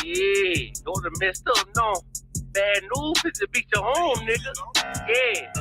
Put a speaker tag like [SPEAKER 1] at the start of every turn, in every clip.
[SPEAKER 1] Yeah, those are messed up, no. Bad news is to beat your home, nigga. Yeah.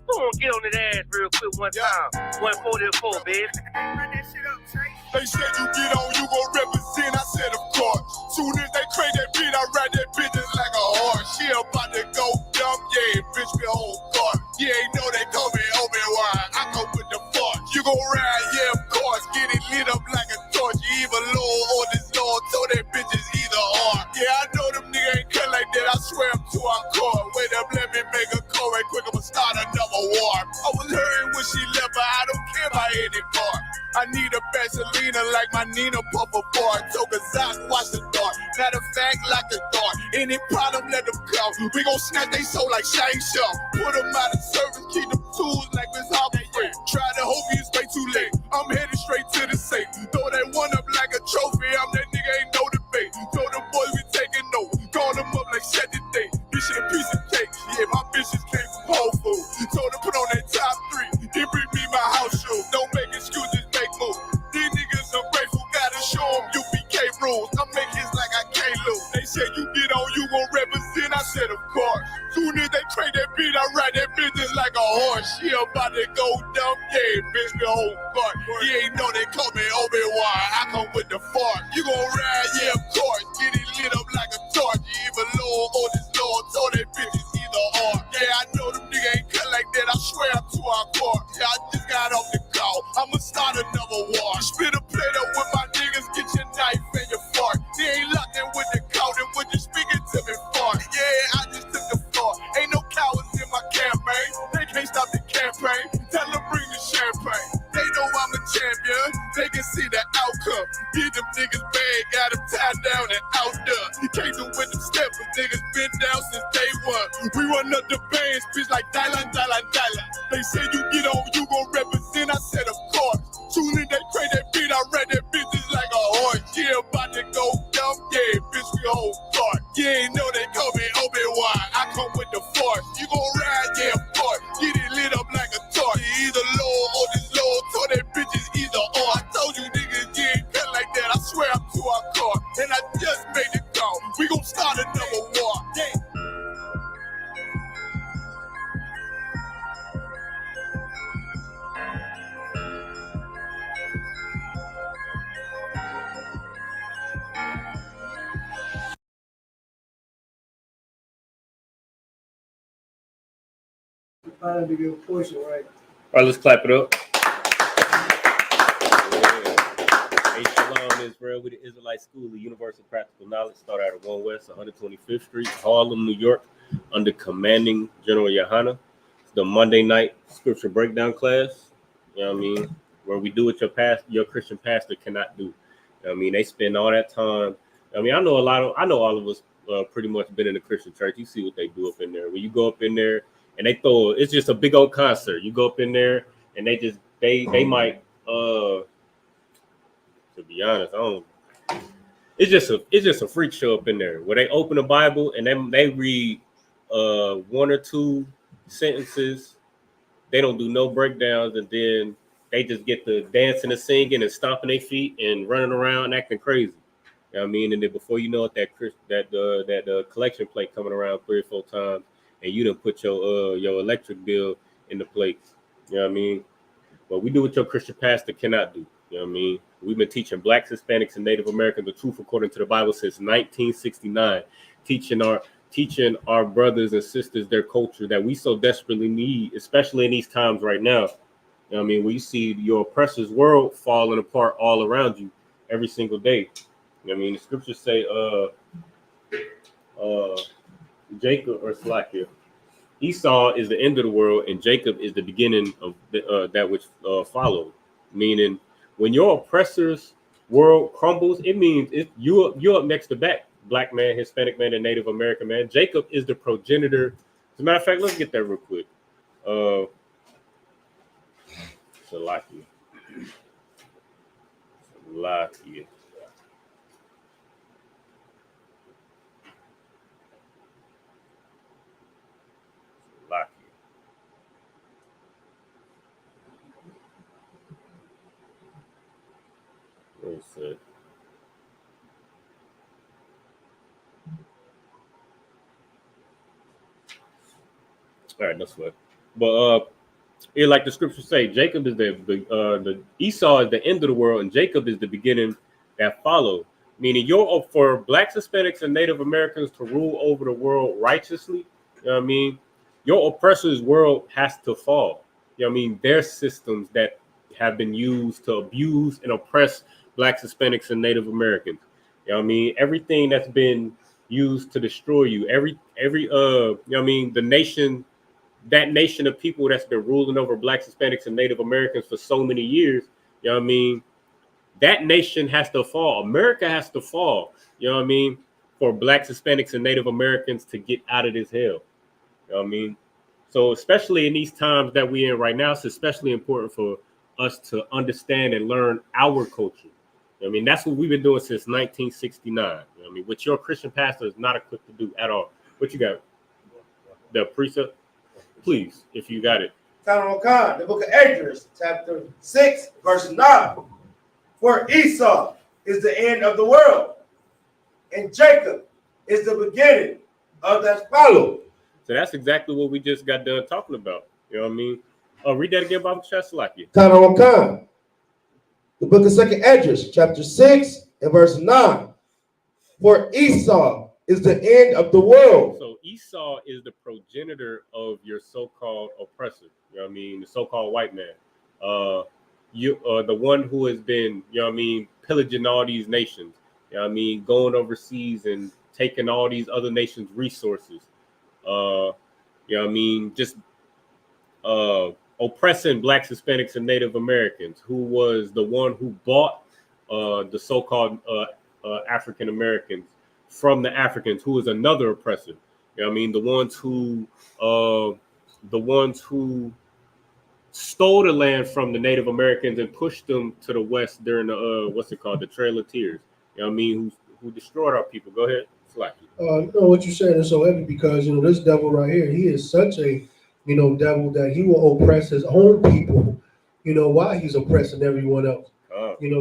[SPEAKER 1] Go on, get on that ass real quick one time. 144, baby.
[SPEAKER 2] Run that shit up, Trey.
[SPEAKER 3] They said you get on, you gon' represent. I said, of course. Soon as they crank that beat, I ride that bitch just like a horse. She about to go dumb, yeah, bitch, me whole guard. You ain't know they call me Obi-Wan. I come with the force. You gon' ride, yeah, of course. Get it lit up like a torch. You either low or this Lord, so that bitch is either or. Yeah, I know them niggas ain't cut like that. I swear I'm too hardcore. Wait up, let me make a call right quick. I'ma start another war. I was hurting when she left, but I don't care about any more. I need a Vaseline like my Nina Puffer bar. Took a Zach, watch the door. Matter of fact, lock the door. Any problem, let them come. We gon' snatch they soul like Shang Shang. Put them out of service, keep them tools like Miss Harper Free. Try to hope it's way too late. I'm headed straight to the safe. Throw that one up like a trophy. I'm that nigga, ain't no debate. Told them boys we taking notes. Call them up like set the date. This shit a piece of cake. Yeah, my bitches came from Whole Foods. Told them put on that top 3. Then bring me my house shoes. Don't make excuses, make moves. These niggas ungrateful, gotta show them UPK rules. I make hits like I can't lose. They said you get on, you gon' represent. I said of course. Soon as they crank that beat, I ride that bitch just like a horse. She about to go dumb, yeah, bitch, me whole guard. You ain't know they call me Obi-Wan. I come with the fart. You gon' ride, yeah, of course. Get it lit up like a torch. You even low or this Lord, so that bitch is either or. Yeah, I know them niggas ain't cut like that. I swear I'm too hardcore. Yeah, I just got off the call. I'ma start another war. Spit a plate up with my niggas, get your knife and your fork. They ain't locked in with the coat and when you speaking to me fart. Yeah, I just took the floor. Ain't no cowards in my campaign. They can't stop the campaign. Tell them bring the champagne. They know I'm a champion. They can see the outcome. Get them niggas bad, got them tied down and outdone. You can't do with them steps. Them niggas been down since day one. We run up the bands, bitch like Dylan. They say you get on, you gon' represent. I said of course. Soon as they crank that beat, I read that bitch just like a horse. Yeah, about to go dumb, yeah, bitch, we whole guard. You ain't know they call me Obi-Wan. I come with the force. You gon' ride, yeah, of course. Get it lit up like a torch. You either low or this low, so that bitch is either or. I told you niggas, you ain't cut like that. I swear I'm too hardcore. And I just made the call. We gon' start another war. Yeah.
[SPEAKER 4] To get a portion right.
[SPEAKER 5] All right, let's clap it up. Hey, Shalom, Israel. We the Israelite School of Universal Practical Knowledge. Start out at 1 West, 125th Street, Harlem, New York, under commanding General Yohana. It's the Monday night scripture breakdown class. You know what I mean? Where we do what your Christian pastor cannot do. You know what I mean? They spend all that time. I mean, I know all of us pretty much been in a Christian church. You see what they do up in there. When you go up in there, and it's just a big old concert. You go up in there and they might to be honest, it's just a freak show up in there where they open the Bible and then they read one or two sentences. They don't do no breakdowns, and then they just get the dancing and singing and stomping their feet and running around and acting crazy. You know what I mean? And then before you know it, that collection plate coming around 3 or 4 times, and you done put your electric bill in the plate. You know what I mean? But we do what your Christian pastor cannot do. You know what I mean? We've been teaching Blacks, Hispanics, and Native Americans the truth according to the Bible since 1969, teaching our brothers and sisters their culture that we so desperately need, especially in these times right now. You know what I mean? Where you see your oppressor's world falling apart all around you every single day. You know what I mean? The scriptures say, Jacob or Slakia, Esau is the end of the world, and Jacob is the beginning of that which followed. Meaning, when your oppressor's world crumbles, it means you're up next to black man, Hispanic man, and Native American man. Jacob is the progenitor. As a matter of fact, let's get that real quick. Salakia. Where's it? All right, that's what. But it like the scriptures say, Jacob is the Esau is the end of the world, and Jacob is the beginning that followed. Meaning, for Blacks, Hispanics, and Native Americans to rule over the world righteously. You know what I mean? Your oppressor's world has to fall. You know what I mean? Their systems that have been used to abuse and oppress Blacks, Hispanics, and Native Americans. You know what I mean? Everything that's been used to destroy you. Every you know what I mean? That nation of people that's been ruling over Blacks, Hispanics, and Native Americans for so many years. You know what I mean? That nation has to fall. America has to fall. You know what I mean? For Blacks, Hispanics, and Native Americans to get out of this hell. You know what I mean? So especially in these times that we're in right now, it's especially important for us to understand and learn our culture. I mean, that's what we've been doing since 1969. You know what I mean? Which your Christian pastor is not equipped to do at all. What you got? The precept? Please, if you got it.
[SPEAKER 6] Count on the book of Esdras, chapter 6, verse 9. For Esau is the end of the world, and Jacob is the beginning of that follow.
[SPEAKER 5] So that's exactly what we just got done talking about. You know what I mean? Read that again, Bible Chasalaki.
[SPEAKER 6] Count on the book of 2nd Esdras, chapter 6 and verse 9. For Esau is the end of the world.
[SPEAKER 5] So Esau is the progenitor of your so-called oppressor. You know what I mean? The so-called white man. The one who has been, you know what I mean, pillaging all these nations. You know what I mean? Going overseas and taking all these other nations' resources. You know what I mean? Just oppressing Blacks, Hispanics, and Native Americans, who was the one who bought the so-called African Americans from the Africans, who is another oppressor. You know what I mean? The ones who stole the land from the Native Americans and pushed them to the west during the the Trail of Tears. You know what I mean? Who destroyed our people. Go ahead, Slacky.
[SPEAKER 4] You know what you're saying is so heavy because this devil right here, he is such a devil that he will oppress his own people. Why he's oppressing everyone else.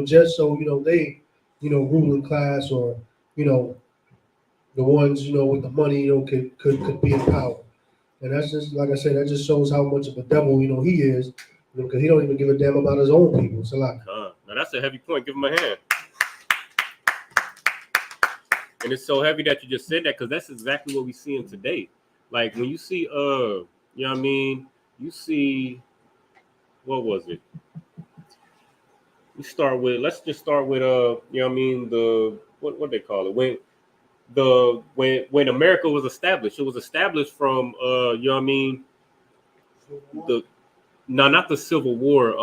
[SPEAKER 4] Just so they ruling class or the ones with the money could be in power. And that's just, like I said, that just shows how much of a devil, he is, because he don't even give a damn about his own people. It's a lot.
[SPEAKER 5] Now that's a heavy point. Give him a hand. And it's so heavy that you just said that because that's exactly what we see in today. Like when you see, you know what I mean? You see, what was it? Let's just start with, you know what I mean? What they call it? When America was established, it was established from you know what I mean, not the Civil War.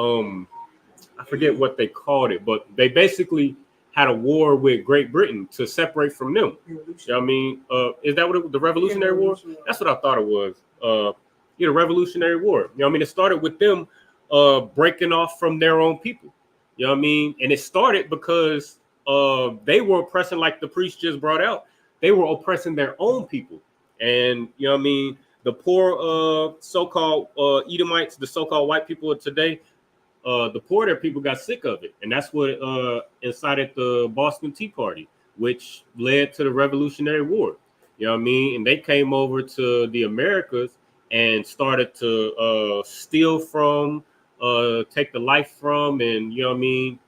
[SPEAKER 5] I forget what they called it, but they basically had a war with Great Britain to separate from them. You know what I mean? Is that what it was? The Revolutionary War? That's what I thought it was. The Revolutionary War. You know what I mean? It started with them breaking off from their own people. You know what I mean? And it started because they were oppressing, like the priest just brought out. They were oppressing their own people. And, you know what I mean, the poor so-called Edomites, the so-called white people of today, the poor there people got sick of it. And that's what incited the Boston Tea Party, which led to the Revolutionary War. You know what I mean? And they came over to the Americas and started to steal from, take the life from, and, you know what I mean,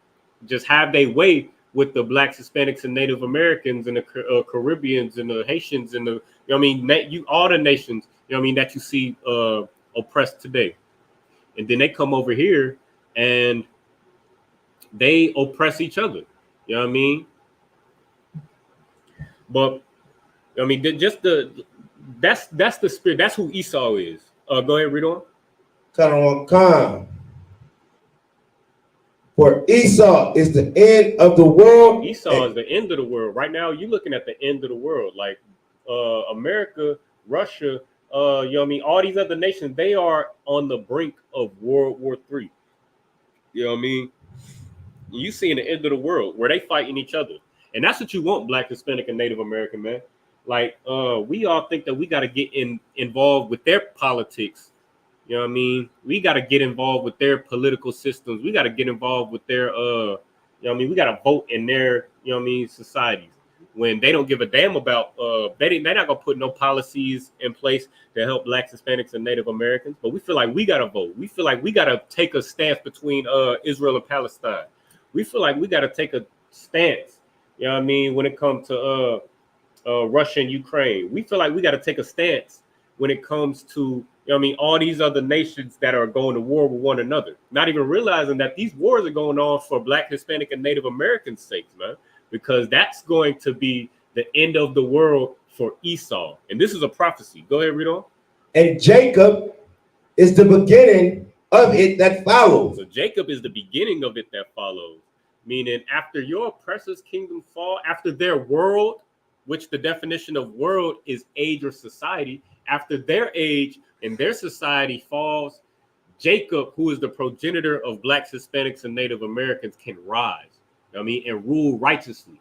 [SPEAKER 5] just have their way with the Blacks, Hispanics, and Native Americans, and the Caribbeans, and the Haitians, and the, you know what I mean, all the nations, you know what I mean, that you see oppressed today. And then they come over here and they oppress each other. You know what I mean? But I mean, that's the spirit. That's who Esau is. Go ahead, read on.
[SPEAKER 6] Khan. For Esau is the end of the world.
[SPEAKER 5] Esau is the end of the world. Right now, you're looking at the end of the world. Like America, Russia, you know what I mean? All these other nations, they are on the brink of World War III. You know what I mean? You seeing the end of the world where they fighting each other. And that's what you want, Black, Hispanic, and Native American, man. Like, we all think that we got to get involved with their politics. You know what I mean? We got to get involved with their political systems. We got to get involved with their, you know what I mean? We got to vote in their, you know what I mean, societies. when they don't give a damn about they're not gonna put no policies in place to help Blacks, Hispanics, and Native Americans. But we feel like we gotta vote. We feel like we gotta take a stance between Israel and Palestine. We feel like we gotta take a stance, you know what I mean, when it comes to Russia and Ukraine. We feel like we gotta take a stance when it comes to, you know what I mean, all these other nations that are going to war with one another, not even realizing that these wars are going on for Black, Hispanic, and Native Americans' sakes, man. Because that's going to be the end of the world for Esau. And this is a prophecy. Go ahead, read on.
[SPEAKER 6] And Jacob is the beginning of it that follows.
[SPEAKER 5] So Jacob is the beginning of it that follows. Meaning after your oppressor's kingdom fall, after their world, which the definition of world is age or society, after their age and their society falls, Jacob, who is the progenitor of Blacks, Hispanics, and Native Americans, can rise. I mean, and rule righteously.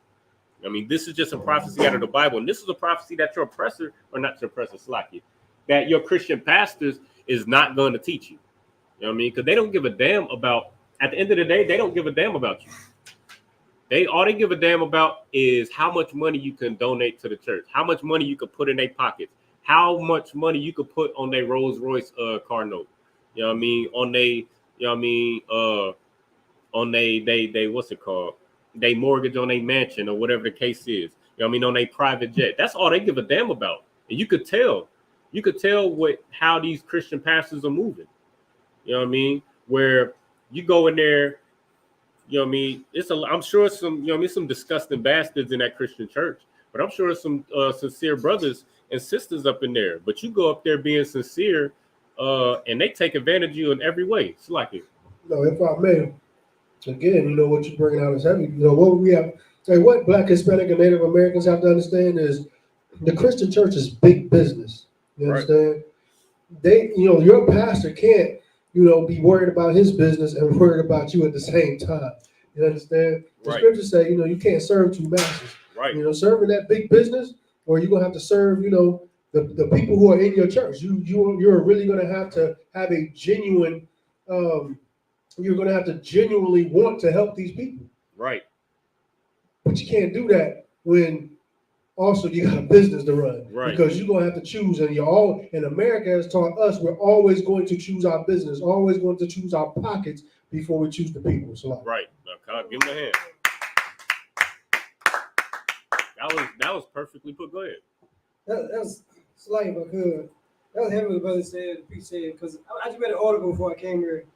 [SPEAKER 5] I mean, this is just a prophecy out of the Bible. And this is a prophecy that your oppressor, or not your oppressor, Slacky, that your Christian pastors is not going to teach you. You know what I mean? Because they don't give a damn about, at the end of the day, they don't give a damn about you. All they give a damn about is how much money you can donate to the church, how much money you could put in their pockets, how much money you could put on their Rolls Royce car note. You know what I mean? On they, you know what I mean? On they what's it called? They mortgage on a mansion or whatever the case is. You know what I mean? On a private jet. That's all they give a damn about. And you could tell how these Christian pastors are moving. You know what I mean? Where you go in there, you know what I mean? I'm sure some, you know what I mean, some disgusting bastards in that Christian church, but I'm sure some sincere brothers and sisters up in there. But you go up there being sincere, and they take advantage of you in every way. It's like it.
[SPEAKER 4] No, if I may. Again, you know, what you're bringing out is heavy. You know, what we have, what Black, Hispanic, and Native Americans have to understand is the Christian church is big business. You understand? They, you know, your pastor can't, you know, be worried about his business and worried about you at the same time. You understand? The scriptures say, you know, you can't serve two masters.
[SPEAKER 5] Right.
[SPEAKER 4] You know, serving that big business, or you're gonna have to serve, you know, the people who are in your church. You're really gonna have a genuine you're going to have to genuinely want to help these people.
[SPEAKER 5] Right.
[SPEAKER 4] But you can't do that when also you got a business to run.
[SPEAKER 5] Right.
[SPEAKER 4] Because you're going to have to choose, and America has taught us we're always going to choose our business, always going to choose our pockets before we choose the people. So
[SPEAKER 5] right. Now, give him a hand. That was perfectly put. Go ahead.
[SPEAKER 7] That was slight, if I could. That was heavy what the brother said, because I just read an article before I came here.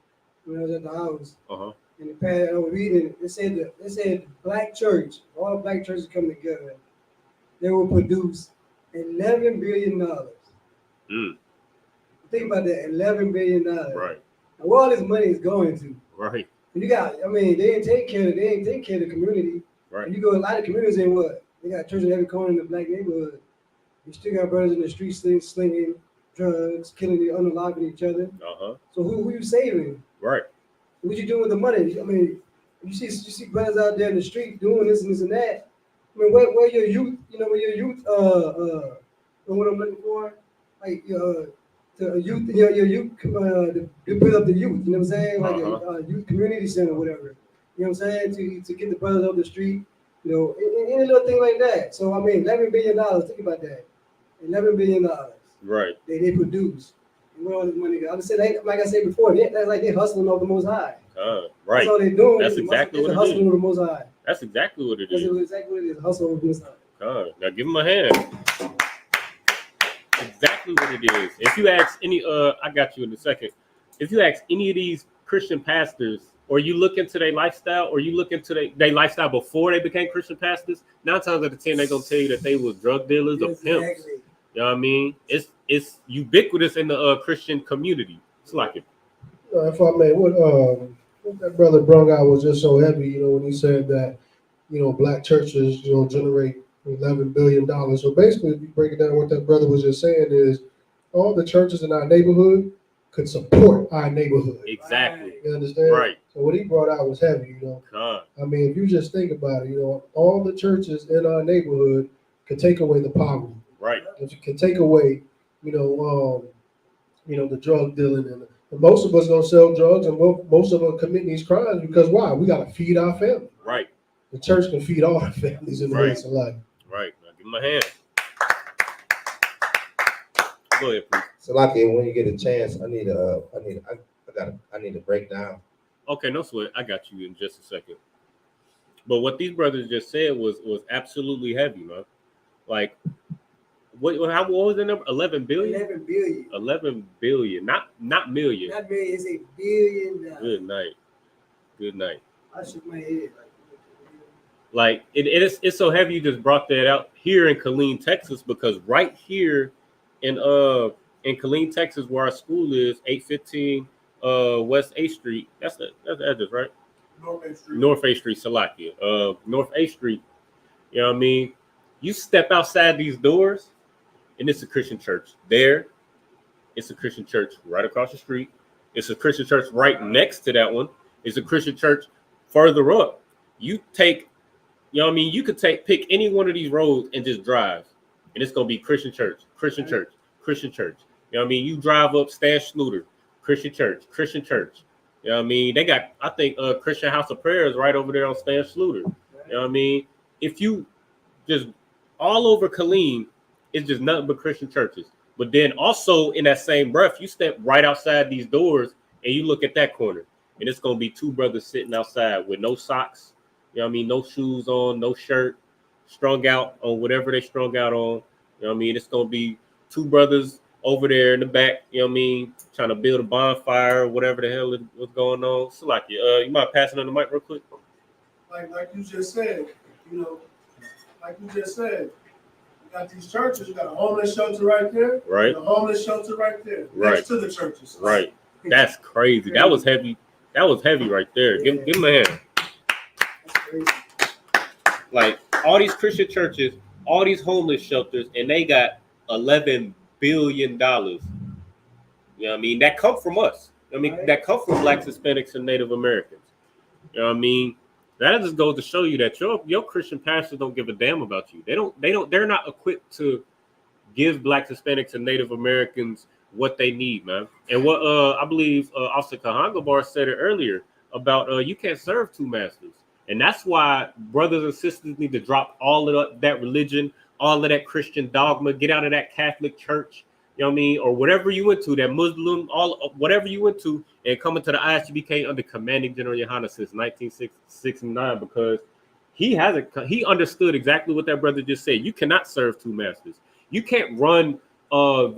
[SPEAKER 7] When I was at the house, and the past, I was reading, it said Black church, all Black churches come together, they will produce $11 billion. Think about that, $11 billion.
[SPEAKER 5] Right.
[SPEAKER 7] Now, where all this money is going to?
[SPEAKER 5] Right.
[SPEAKER 7] You got, I mean, they ain't take care of the community.
[SPEAKER 5] Right.
[SPEAKER 7] And you go, a lot of communities in what? They got churches in every corner in the Black neighborhood. You still got brothers in the streets slinging drugs, killing, unaliving each other. So who you saving?
[SPEAKER 5] Right.
[SPEAKER 7] What you doing with the money? I mean, you see brothers out there in the street doing this and this and that. I mean, where your youth, you know, where your youth, what I'm looking for, like the youth, your youth, to build up the youth. You know what I'm saying? Like a youth community center, or whatever. You know what I'm saying? To get the brothers off the street. You know, any little thing like that. So I mean, $11 billion. Think about that. $11 billion.
[SPEAKER 5] Right.
[SPEAKER 7] They produce. Where all this money go? I just said, like I said before, that's like they're hustling over the Most High.
[SPEAKER 5] Right.
[SPEAKER 7] That's all they're doing.
[SPEAKER 5] That's exactly what it is.
[SPEAKER 7] Hustling over the Most High.
[SPEAKER 5] That's exactly what it is.
[SPEAKER 7] That's exactly what it is. Hustle over the Most High.
[SPEAKER 5] Now give him a hand. Exactly what it is. If you ask any, I got you in a second. If you ask any of these Christian pastors, or you look into their lifestyle, or you look into their lifestyle before they became Christian pastors, 9 times out of 10 they're gonna tell you that they was drug dealers or pimps. You know what I mean? It's ubiquitous in the Christian community. It's like it.
[SPEAKER 4] If I may, what that brother brung out was just so heavy, you know, when he said that, you know, Black churches, you know, generate $11 billion. So basically, if you break it down, what that brother was just saying is all the churches in our neighborhood could support our neighborhood.
[SPEAKER 5] Exactly.
[SPEAKER 4] You understand?
[SPEAKER 5] Right.
[SPEAKER 4] So what he brought out was heavy, you know. I mean, if you just think about it, you know, all the churches in our neighborhood could take away the poverty.
[SPEAKER 5] Right.
[SPEAKER 4] It can take away, you know, the drug dealing, and most of us gonna sell drugs, and most of us commit these crimes because why? We gotta feed our family.
[SPEAKER 5] Right.
[SPEAKER 4] The church can feed all our families in the rest of life.
[SPEAKER 5] Right. Now give him a hand. Go ahead, please.
[SPEAKER 8] So, like, when you get a chance, I need a breakdown.
[SPEAKER 5] Okay, no sweat. I got you in just a second. But what these brothers just said was absolutely heavy, man. Like, what was the number? 11 billion?
[SPEAKER 7] 11 billion.
[SPEAKER 5] 11 billion. Not million.
[SPEAKER 7] Not million, it's $1 billion.
[SPEAKER 5] Good night. Good night.
[SPEAKER 7] I shook my head.
[SPEAKER 5] Like, it's so heavy you just brought that out here in Killeen, Texas, because right here in Killeen, Texas, where our school is, 815 West 8th Street. That's the address, right?
[SPEAKER 3] North 8th Street.
[SPEAKER 5] North 8th Street, Salakia. North 8th Street. You know what I mean? You step outside these doors, and it's a Christian church. There, it's a Christian church right across the street. It's a Christian church right next to that one. It's a Christian church further up. You take, you know what I mean? You could pick any one of these roads and just drive, and it's gonna be Christian church, Christian church, Christian church. You know what I mean? You drive up Stan Schluter, Christian church, Christian church. You know what I mean? They got, I think, Christian House of Prayers right over there on Stan Schluter. You know what I mean? If you just all over Killeen, it's just nothing but Christian churches. But then also in that same breath, you step right outside these doors and you look at that corner, and it's gonna be two brothers sitting outside with no socks, you know what I mean, no shoes on, no shirt, strung out on whatever they strung out on. You know what I mean? It's gonna be two brothers over there in the back, you know what I mean, trying to build a bonfire or whatever the hell was going on. So like, you mind passing on the mic real quick?
[SPEAKER 4] Like you just said, you know, you got these churches, you got a homeless shelter right there.
[SPEAKER 5] Right.
[SPEAKER 4] A homeless shelter right there.
[SPEAKER 5] Right.
[SPEAKER 4] Next to the churches.
[SPEAKER 5] Right. That's crazy. That was heavy. That was heavy right there. Give him a hand.
[SPEAKER 7] That's crazy.
[SPEAKER 5] Like, all these Christian churches, all these homeless shelters, and they got $11 billion. You know what I mean? That come from us. I mean, that come from Blacks, Hispanics, and Native Americans. You know what I mean? That just goes to show you that your Christian pastors don't give a damn about you. They're not equipped to give Blacks, Hispanics, and Native Americans what they need, man. And what I believe Officer Kahangabar said it earlier about you can't serve two masters. And that's why brothers and sisters need to drop all of that religion, all of that Christian dogma, get out of that Catholic church, you know what I mean, or whatever you went to, that Muslim, whatever you went to, and come into the ISUPK under commanding General Yohana since 1969, because he understood exactly what that brother just said. You cannot serve two masters. You can't run you know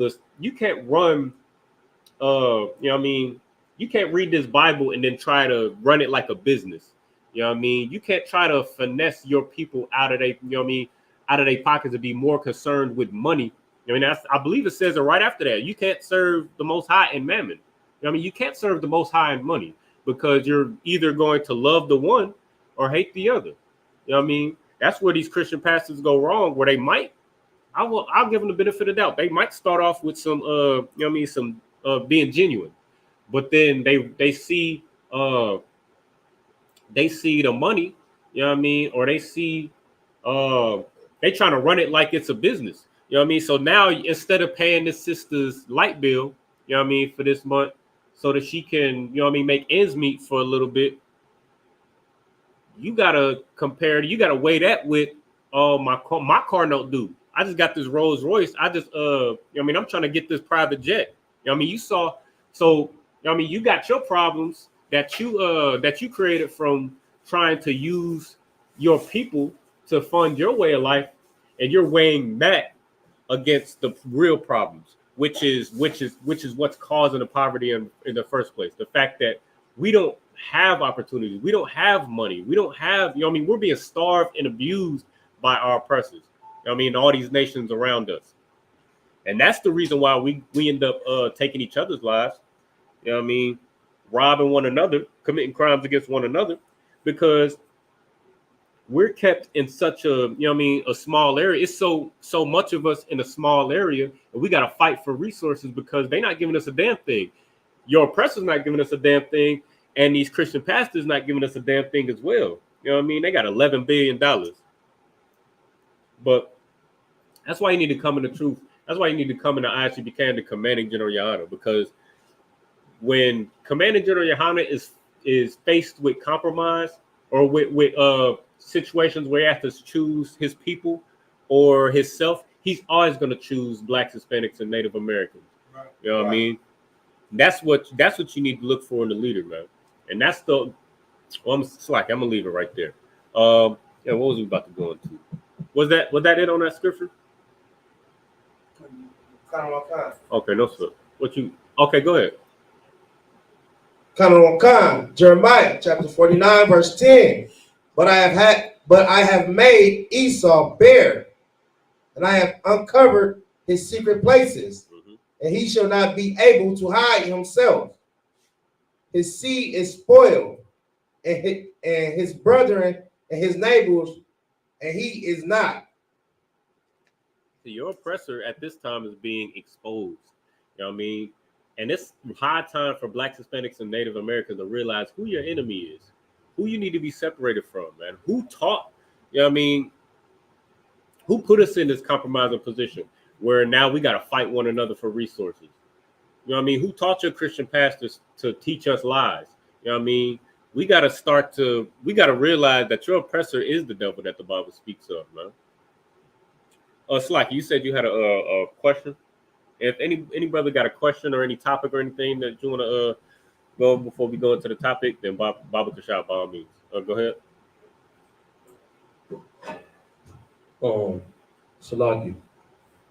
[SPEAKER 5] what I mean, you can't read this Bible and then try to run it like a business. You know what I mean? You can't try to finesse your people out of their, you know what I mean, out of their pockets and be more concerned with money. I mean, I believe it says it right after that. You can't serve the Most High in mammon. You know what I mean? You can't serve the Most High in money, because you're either going to love the one or hate the other. You know what I mean? That's where these Christian pastors go wrong, where they might, I'll give them the benefit of the doubt. They might start off with some, you know what I mean, some being genuine, but then they see the money, you know what I mean, or they see they trying to run it like it's a business. You know what I mean? So now, instead of paying this sister's light bill, you know what I mean, for this month, so that she can, you know what I mean, make ends meet for a little bit, you gotta weigh that with my car note due. I just got this Rolls Royce. I just you know what I mean, I'm trying to get this private jet. You know what I mean? So you know what I mean, you got your problems that you created from trying to use your people to fund your way of life, and you're weighing that against the real problems, which is what's causing the poverty in the first place. The fact that we don't have opportunities, we don't have money, we don't have, you know what I mean, we're being starved and abused by our oppressors. You know what I mean, all these nations around us. And that's the reason why we end up taking each other's lives, you know what I mean, robbing one another, committing crimes against one another, because we're kept in such a, you know what I mean, a small area. It's so much of us in a small area, and we got to fight for resources because they're not giving us a damn thing. Your oppressor's not giving us a damn thing, and these Christian pastors not giving us a damn thing as well. You know what I mean? They got $11 billion. But that's why you need to come in the truth. That's why you need to come in the ISUPK to commanding General Yohana, because when commanding General Yohana is faced with compromise or with situations where he has to choose his people or himself, he's always going to choose blacks, Hispanics, and Native Americans.
[SPEAKER 6] Right.
[SPEAKER 5] You know what I mean? That's what you need to look for in the leader, man. And that's the. Well, I'm gonna leave it right there. Yeah, what was we about to go into? Was that it on that scripture? Okay, no sir. What you? Okay, go ahead.
[SPEAKER 8] Jeremiah chapter 49, verse 10. But I have made Esau bare, and I have uncovered his secret places, and he shall not be able to hide himself. His seed is spoiled, and his brethren and his neighbors, and he is not.
[SPEAKER 5] So your oppressor at this time is being exposed. You know what I mean? And it's high time for blacks, Hispanics, and Native Americans to realize who your enemy is, who you need to be separated from, man. Who taught, you know what I mean? Who put us in this compromising position where now we got to fight one another for resources? You know what I mean? Who taught your Christian pastors to teach us lies? You know what I mean? We got to realize that your oppressor is the devil that the Bible speaks of, man. Slack, you said you had a question. If any brother got a question or any topic or anything that you want to go before we go into the topic, then Baba can shout by all means. Go ahead.
[SPEAKER 9] Salaki,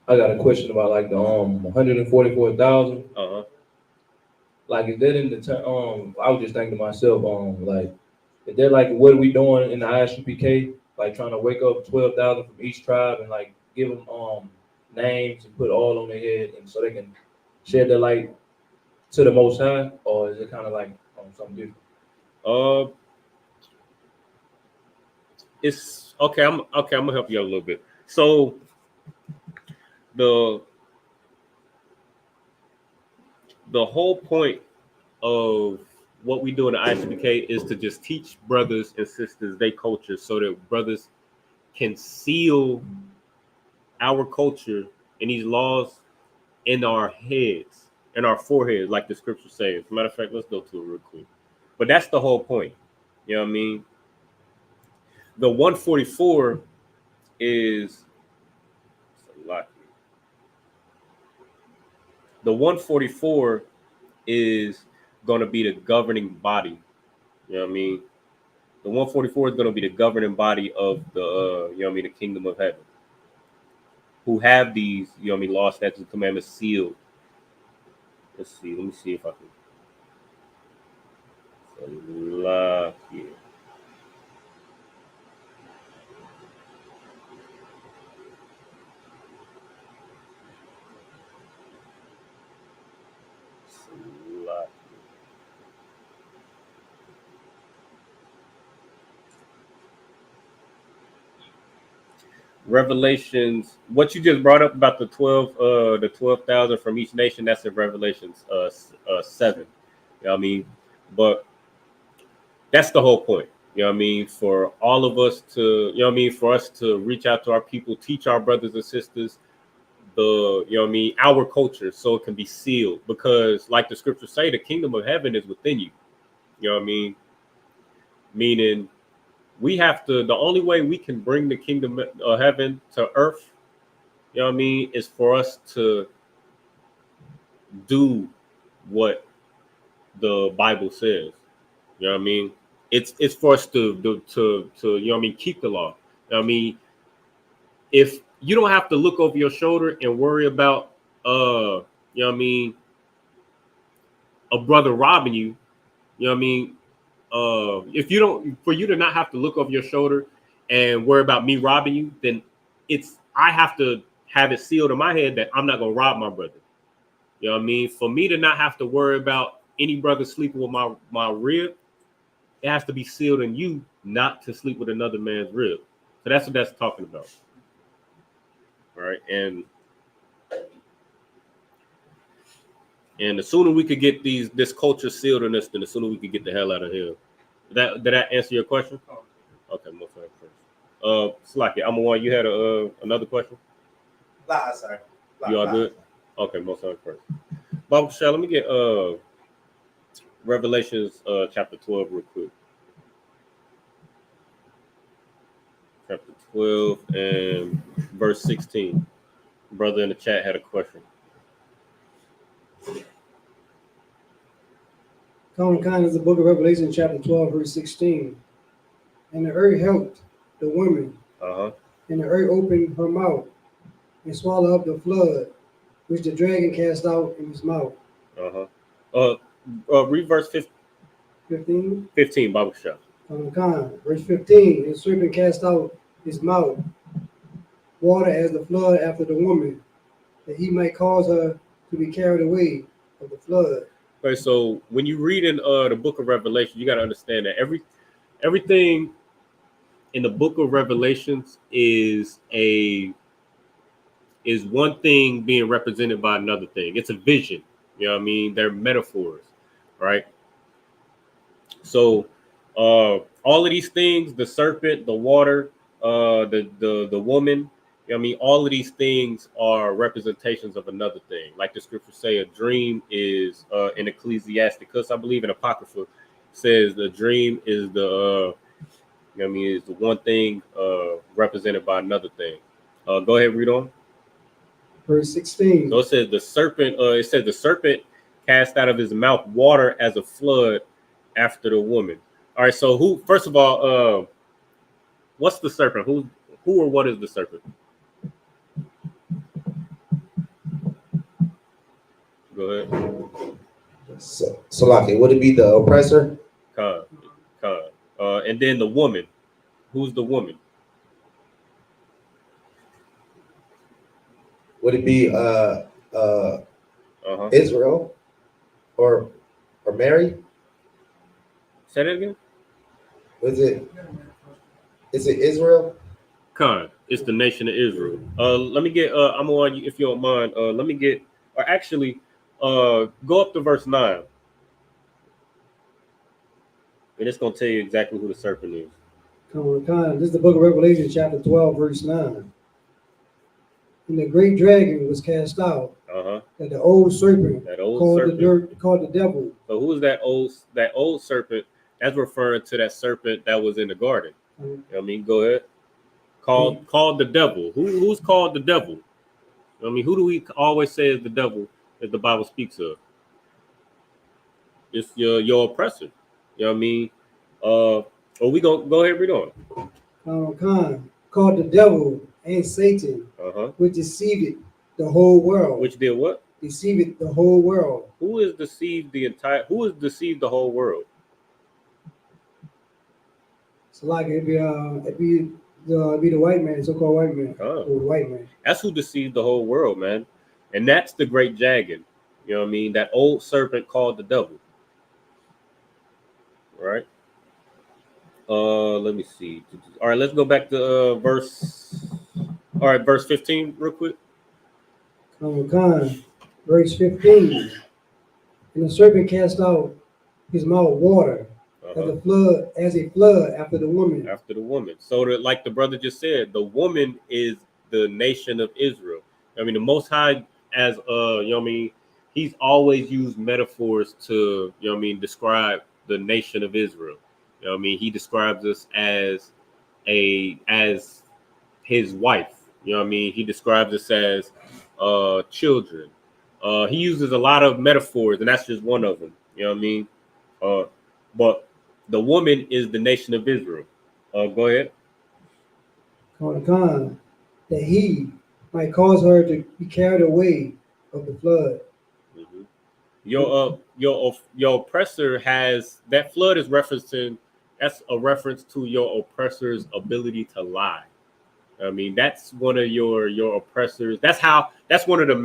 [SPEAKER 9] I got a question about like the 144,000. Like, is that in the I was just thinking to myself, like, is that like what are we doing in the ISUPK? Like trying to wake up 12,000 from each tribe and like give them names and put all on their head, and so they can shed their light to the Most High, or is it kind of like something different?
[SPEAKER 5] It's okay. I'm gonna help you out a little bit. So the whole point of what we do in the ISUPK is to just teach brothers and sisters their culture, so that brothers can seal our culture and these laws in our heads, in our foreheads, like the scripture says. Matter of fact, let's go to it real quick. But that's the whole point. You know what I mean? The 144 is the 144 is going to be the governing body. You know what I mean? The 144 is going to be the governing body of the you know what I mean, the kingdom of heaven, who have these, you know what I mean, law, statutes, and commandments sealed. Let's see. Let me see if I can. Here. Revelations, what you just brought up about the 12,000 from each nation, that's in Revelations 7. You know what I mean? But that's the whole point. You know what I mean? For all of us to, you know what I mean, for us to reach out to our people, teach our brothers and sisters you know what I mean, our culture, so it can be sealed. Because like the scriptures say, the kingdom of heaven is within you. You know what I mean? Meaning we have to, the only way we can bring the kingdom of heaven to earth, you know what I mean, is for us to do what the Bible says. You know what I mean? It's for us to you know what I mean, keep the law. You know what I mean? If you don't have to look over your shoulder and worry about you know what I mean, a brother robbing you, you know what I mean? If you don't, for you to not have to look over your shoulder and worry about me robbing you, then I have to have it sealed in my head that I'm not gonna rob my brother. You know what I mean? For me to not have to worry about any brother sleeping with my rib, it has to be sealed in you not to sleep with another man's rib. So that's what that's talking about. All right, and the sooner we could get this culture sealed in us, then the sooner we could get the hell out of here. Did that answer your question? Okay, most of first. Slacky, I'm one. You had another question?
[SPEAKER 6] Nah, sorry.
[SPEAKER 5] You all good? Okay, most of first. Baba Shah, let me get Revelations chapter 12 real quick. Chapter 12 and verse 16. Brother in the chat had a question.
[SPEAKER 7] Common kind is the book of Revelation, chapter 12, verse 16. And the earth helped the woman, and the earth opened her mouth and swallowed up the flood, which the dragon cast out in his mouth.
[SPEAKER 5] Read verse
[SPEAKER 7] 15.
[SPEAKER 5] 15, Bible shop.
[SPEAKER 7] Common kind. Verse 15. And the serpent cast out his mouth water as the flood after the woman, that he might cause her to be carried away of the flood.
[SPEAKER 5] Okay, so when you read in the book of Revelation, you got to understand that everything in the book of Revelations is one thing being represented by another thing. It's a vision. You know what I mean? They're metaphors, right? So all of these things, the serpent, the water, the woman, you know what I mean? All of these things are representations of another thing. Like the scriptures say, a dream is in Ecclesiasticus, I believe in Apocrypha, says the dream is the you know what I mean, is the one thing represented by another thing. Go ahead, read on.
[SPEAKER 7] Verse 16.
[SPEAKER 5] So it says the serpent. It says the serpent cast out of his mouth water as a flood after the woman. All right. So who? First of all, what's the serpent? Who or what is the serpent? Go ahead.
[SPEAKER 8] So, Salaki, would it be the oppressor?
[SPEAKER 5] Khan. And then the woman. Who's the woman?
[SPEAKER 8] Would it be Israel or Mary?
[SPEAKER 5] Say that again.
[SPEAKER 8] Is it Israel?
[SPEAKER 5] Khan. It's the nation of Israel. Let me get. I'm on you if you don't mind. Let me get. Or actually, go up to verse 9. And it's going to tell you exactly who the serpent is.
[SPEAKER 7] Come on. This is the book of Revelation, chapter 12, verse 9. And the great dragon was cast out, and the old serpent called the devil.
[SPEAKER 5] So who is that old serpent? That's referring to that serpent that was in the garden. You know what I mean, go ahead. Called the devil. Who's called the devil? I mean, who do we always say is the devil that the Bible speaks of? It's your oppressor. You know what I mean? Or we go ahead and read on.
[SPEAKER 7] Called the devil and Satan, which deceived the whole world.
[SPEAKER 5] Which did what?
[SPEAKER 7] Deceived the whole world.
[SPEAKER 5] Who has deceived the whole world?
[SPEAKER 7] So like it'd be the white man, so-called white man. Or the white man.
[SPEAKER 5] That's who deceived the whole world, man. And that's the great dragon. You know what I mean? That old serpent called the devil. Right? Let me see. All right, let's go back to verse 15 real quick.
[SPEAKER 7] Verse 15. And the serpent cast out his mouth water as a flood after the woman.
[SPEAKER 5] After the woman. So like the brother just said, the woman is the nation of Israel. I mean, the Most High, as you know what I mean, he's always used metaphors to, you know what I mean, describe the nation of Israel. You know what I mean? He describes us as his wife. You know what I mean? He describes us as children. He uses a lot of metaphors, and that's just one of them. You know what I mean? But the woman is the nation of Israel. Go ahead.
[SPEAKER 7] That he might cause her to be carried away of the flood.
[SPEAKER 5] Your oppressor has that flood is referencing. That's a reference to your oppressor's ability to lie. I mean, that's one of your oppressors. That's one of the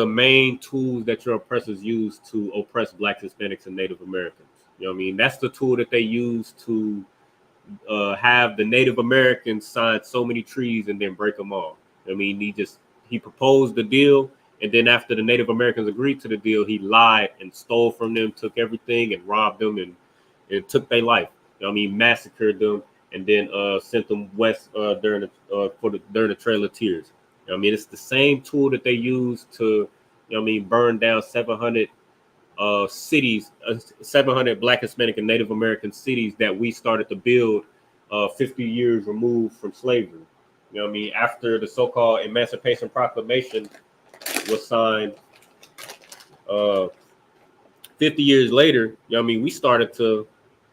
[SPEAKER 5] main tools that your oppressors use to oppress Blacks, Hispanics, and Native Americans. You know what I mean? That's the tool that they use to have the Native Americans sign so many treaties and then break them all. I mean, he proposed the deal, and then after the Native Americans agreed to the deal, he lied and stole from them, took everything and robbed them and took their life. You know what I mean? Massacred them and then sent them west during the Trail of Tears. You know what I mean? It's the same tool that they use to, you know what I mean, burn down 700 cities, 700 Black, Hispanic, and Native American cities that we started to build 50 years removed from slavery. You know what I mean? After the so-called Emancipation Proclamation was signed, 50 years later, you know what I mean, we started to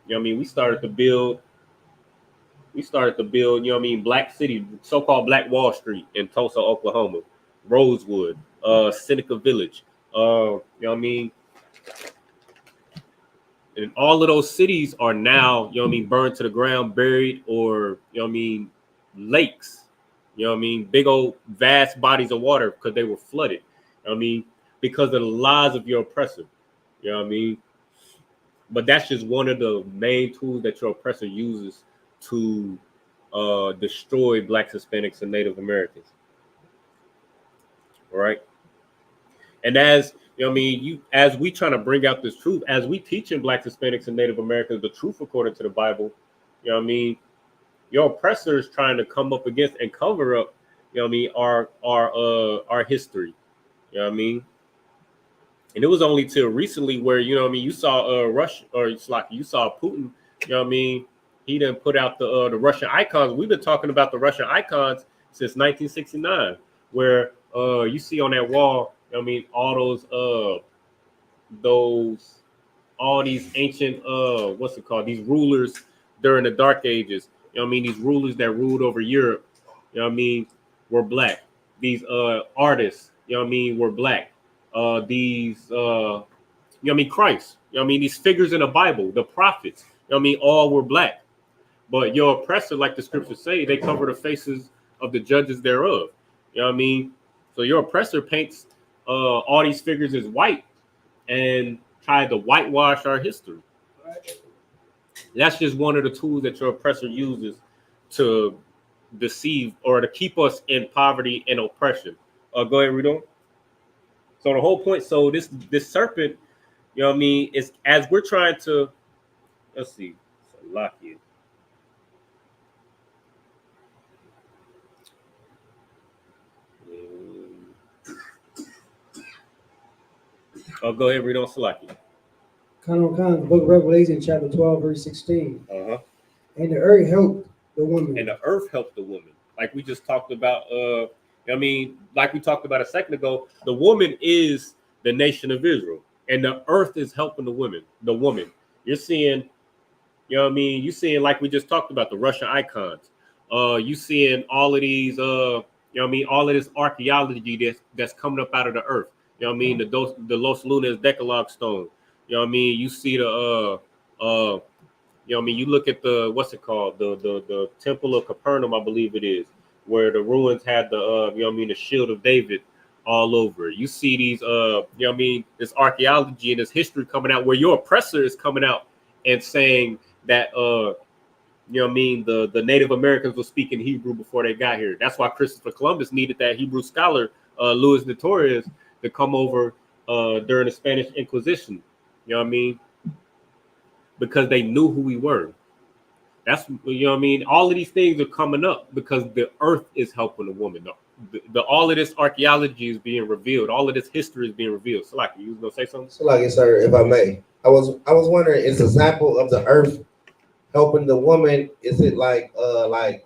[SPEAKER 5] build, you know what I mean, Black City, so-called Black Wall Street in Tulsa, Oklahoma, Rosewood, Seneca Village, you know what I mean? And all of those cities are now, you know what I mean, burned to the ground, buried, or, you know what I mean, lakes, you know what I mean, big old vast bodies of water because they were flooded, you know what I mean, because of the lies of your oppressor, you know what I mean? But that's just one of the main tools that your oppressor uses to destroy Blacks, Hispanics, and Native Americans. All right. And as you know what I mean, as we trying to bring out this truth, as we teach in Blacks, Hispanics, and Native Americans the truth according to the Bible, you know what I mean, your oppressor is trying to come up against and cover up, you know what I mean, our history. You know what I mean? And it was only till recently where, you know what I mean, you saw Russia, or it's like you saw Putin, you know what I mean, he didn't put out the Russian icons. We've been talking about the Russian icons since 1969, where you see on that wall, you know what I mean, all these ancient what's it called, these rulers during the Dark Ages, you know what I mean, these rulers that ruled over Europe, you know what I mean, were Black. These artists, you know what I mean, were Black. These you know what I mean, Christ, you know what I mean, these figures in the Bible, the prophets, you know what I mean, all were Black. But your oppressor, like the scriptures say, they cover the faces of the judges thereof. You know what I mean? So your oppressor paints all these figures as white and tried to whitewash our history. That's just one of the tools that your oppressor uses to deceive or to keep us in poverty and oppression. Go ahead, read on. So the whole point, so this serpent, you know what I mean, is as we're trying to, let's see, so lock it. Go ahead, read on, Salaki.
[SPEAKER 7] The book of Revelation, chapter 12, verse 16.
[SPEAKER 5] Uh-huh.
[SPEAKER 7] And the earth helped the woman.
[SPEAKER 5] And the earth helped the woman. Like we just talked about, I mean, like we talked about a second ago, the woman is the nation of Israel. And the earth is helping the woman. The woman. You're seeing, you know what I mean? You're seeing, like we just talked about, the Russian icons. You seeing all of these, you know what I mean, all of this archaeology that's coming up out of the earth. You know what I mean? The Los Lunas Decalogue stone. You know what I mean? You see the you know what I mean, you look at the, what's it called? The Temple of Capernaum, I believe it is, where the ruins had the you know what I mean, the shield of David all over. You see these you know what I mean, this archaeology and this history coming out where your oppressor is coming out and saying that you know what I mean, the Native Americans were speaking Hebrew before they got here. That's why Christopher Columbus needed that Hebrew scholar Louis Notorious to come over during the Spanish Inquisition. You know what I mean? Because they knew who we were. That's, you know what I mean? All of these things are coming up because the earth is helping the woman. All of this archaeology is being revealed. All of this history is being revealed. So, like, you was gonna say something?
[SPEAKER 8] So, like, sir, if I may, I was wondering, is the example of the earth helping the woman? Is it like I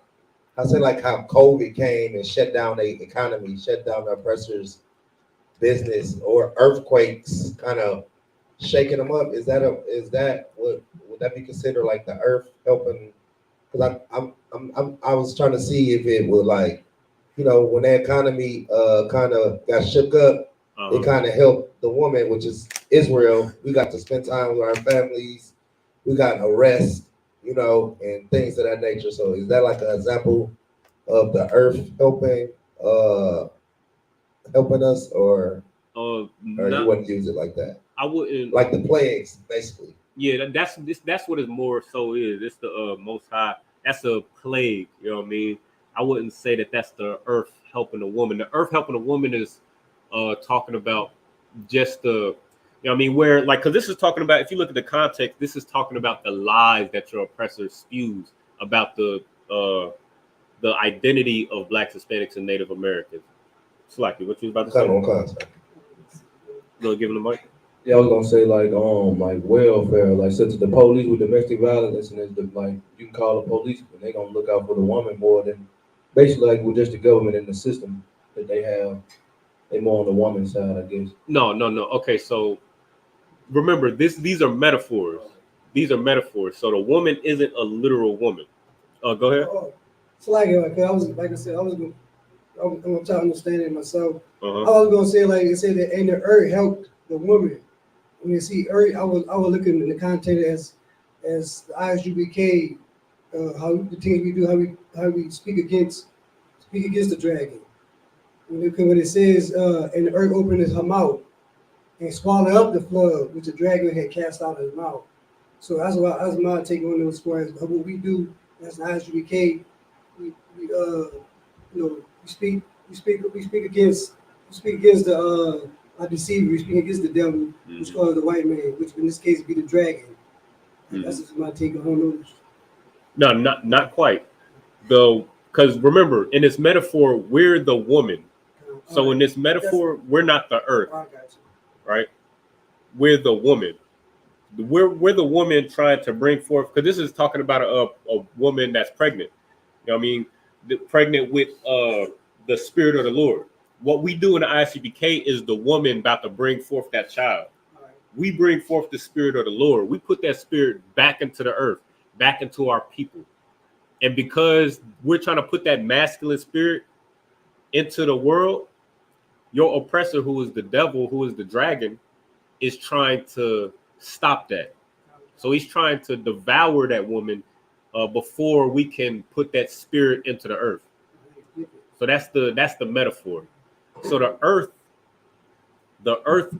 [SPEAKER 8] say, like how COVID came and shut down the economy, shut down the oppressors' business, or earthquakes kind of shaking them up? Would that be considered like the earth helping? Because I was trying to see if it would, like, you know, when the economy kind of got shook up, it kind of helped the woman, which is Israel. We got to spend time with our families. We got arrests, you know, and things of that nature. So is that like an example of the earth helping us, or you wouldn't use it like that?
[SPEAKER 5] I wouldn't.
[SPEAKER 8] Like the plagues, basically.
[SPEAKER 5] Yeah, that's what it more so is. It's the Most High. That's a plague. You know what I mean? I wouldn't say that that's the earth helping a woman. The earth helping a woman is talking about just the, you know what I mean, where, like, because this is talking about, if you look at the context, this is talking about the lies that your oppressor spews about the identity of Blacks, Hispanics, and Native Americans. It's like, what you was about to say?
[SPEAKER 8] Go
[SPEAKER 5] Give him the mic.
[SPEAKER 9] Yeah, I was gonna say like welfare, like such as the police with domestic violence, and it's like you can call the police, but they gonna look out for the woman more than basically like with just the government and the system that they have. They more on the woman's side, I guess.
[SPEAKER 5] No. Okay, so remember these are metaphors. These are metaphors. So the woman isn't a literal woman. Go ahead.
[SPEAKER 7] Oh, it's like I was like I said, I'm trying to understand it myself.
[SPEAKER 5] Uh-huh.
[SPEAKER 7] I was gonna say like it said that and the earth helped the woman. When you see earth, I was looking in the content as the ISUPK, how the things we do, how we speak against the dragon. When it says and the earth opened her mouth and swallowed up the flood which the dragon had cast out of his mouth. So that's my take on those words. What we do as an ISUPK, we speak against the deceiver. We speak against the devil, which calls the white man, which in this case be the dragon. That's just my take on those.
[SPEAKER 5] No, not quite. Though, because remember, in this metaphor, we're the woman. So in this metaphor, we're not the earth, right? We're the woman. We're the woman trying to bring forth, because this is talking about a woman that's pregnant. You know what I mean? Pregnant with the spirit of the Lord. What we do in the ISUPK is the woman about to bring forth that child. We bring forth the spirit of the Lord. We put that spirit back into the earth, back into our people. And because we're trying to put that masculine spirit into the world, your oppressor, who is the devil, who is the dragon, is trying to stop that. So he's trying to devour that woman before we can put that spirit into the earth. So that's the metaphor. So the earth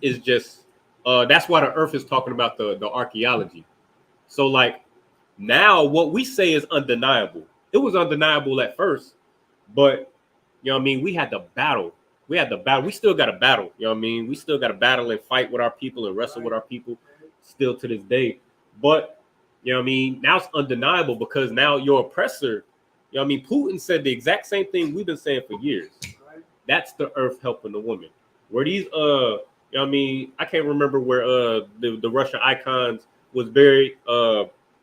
[SPEAKER 5] is just that's why the earth is talking about the archaeology. So like now what we say is undeniable. It was undeniable at first, but you know what I mean, we had the battle. We still got to battle. You know what I mean? We still got to battle and fight with our people and wrestle with our people still to this day. But, you know what I mean? Now it's undeniable because now your oppressor, you know what I mean? Putin said the exact same thing we've been saying for years. That's the earth helping the woman. Where these, you know what I mean? I can't remember where the Russian icons was buried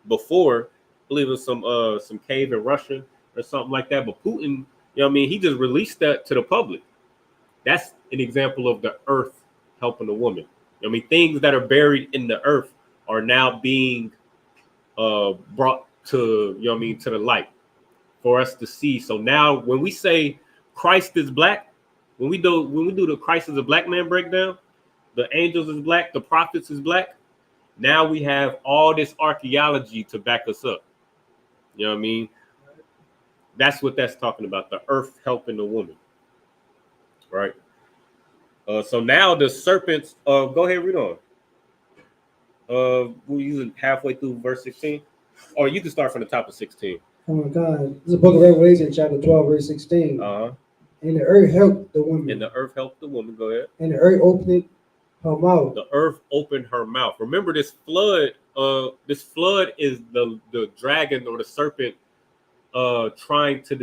[SPEAKER 5] before. I believe it was some cave in Russia or something like that. But Putin, you know what I mean? He just released that to the public. That's an example of the earth helping the woman. I mean, things that are buried in the earth are now being brought to, you know what I mean, to the light for us to see. So now when we say Christ is black, when we do the Christ is a black man breakdown, the angels is black, the prophets is black. Now we have all this archaeology to back us up. You know what I mean? That's what that's talking about, the earth helping the woman. Right. So now the serpents. Go ahead, read on. We're using halfway through verse 16, or you can start from the top of 16.
[SPEAKER 7] Oh my God! This is the book of Revelation, chapter 12, verse 16. And the earth helped the woman.
[SPEAKER 5] And the earth helped the woman. Go ahead.
[SPEAKER 7] And the earth opened her mouth.
[SPEAKER 5] The earth opened her mouth. Remember this flood. This flood is the dragon or the serpent, trying to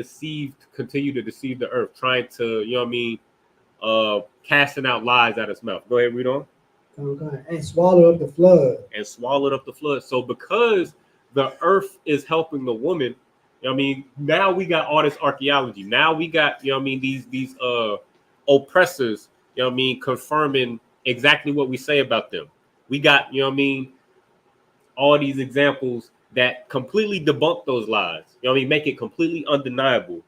[SPEAKER 5] continue to deceive the earth, trying to, you know what I mean. Casting out lies out of his mouth. Go ahead, read on.
[SPEAKER 7] And swallowed up the flood.
[SPEAKER 5] So because the earth is helping the woman, you know what I mean, now we got all this archaeology. Now we got, you know what I mean, these oppressors, you know what I mean, confirming exactly what we say about them. We got, you know what I mean, all these examples that completely debunk those lies. You know what I mean, make it completely undeniable.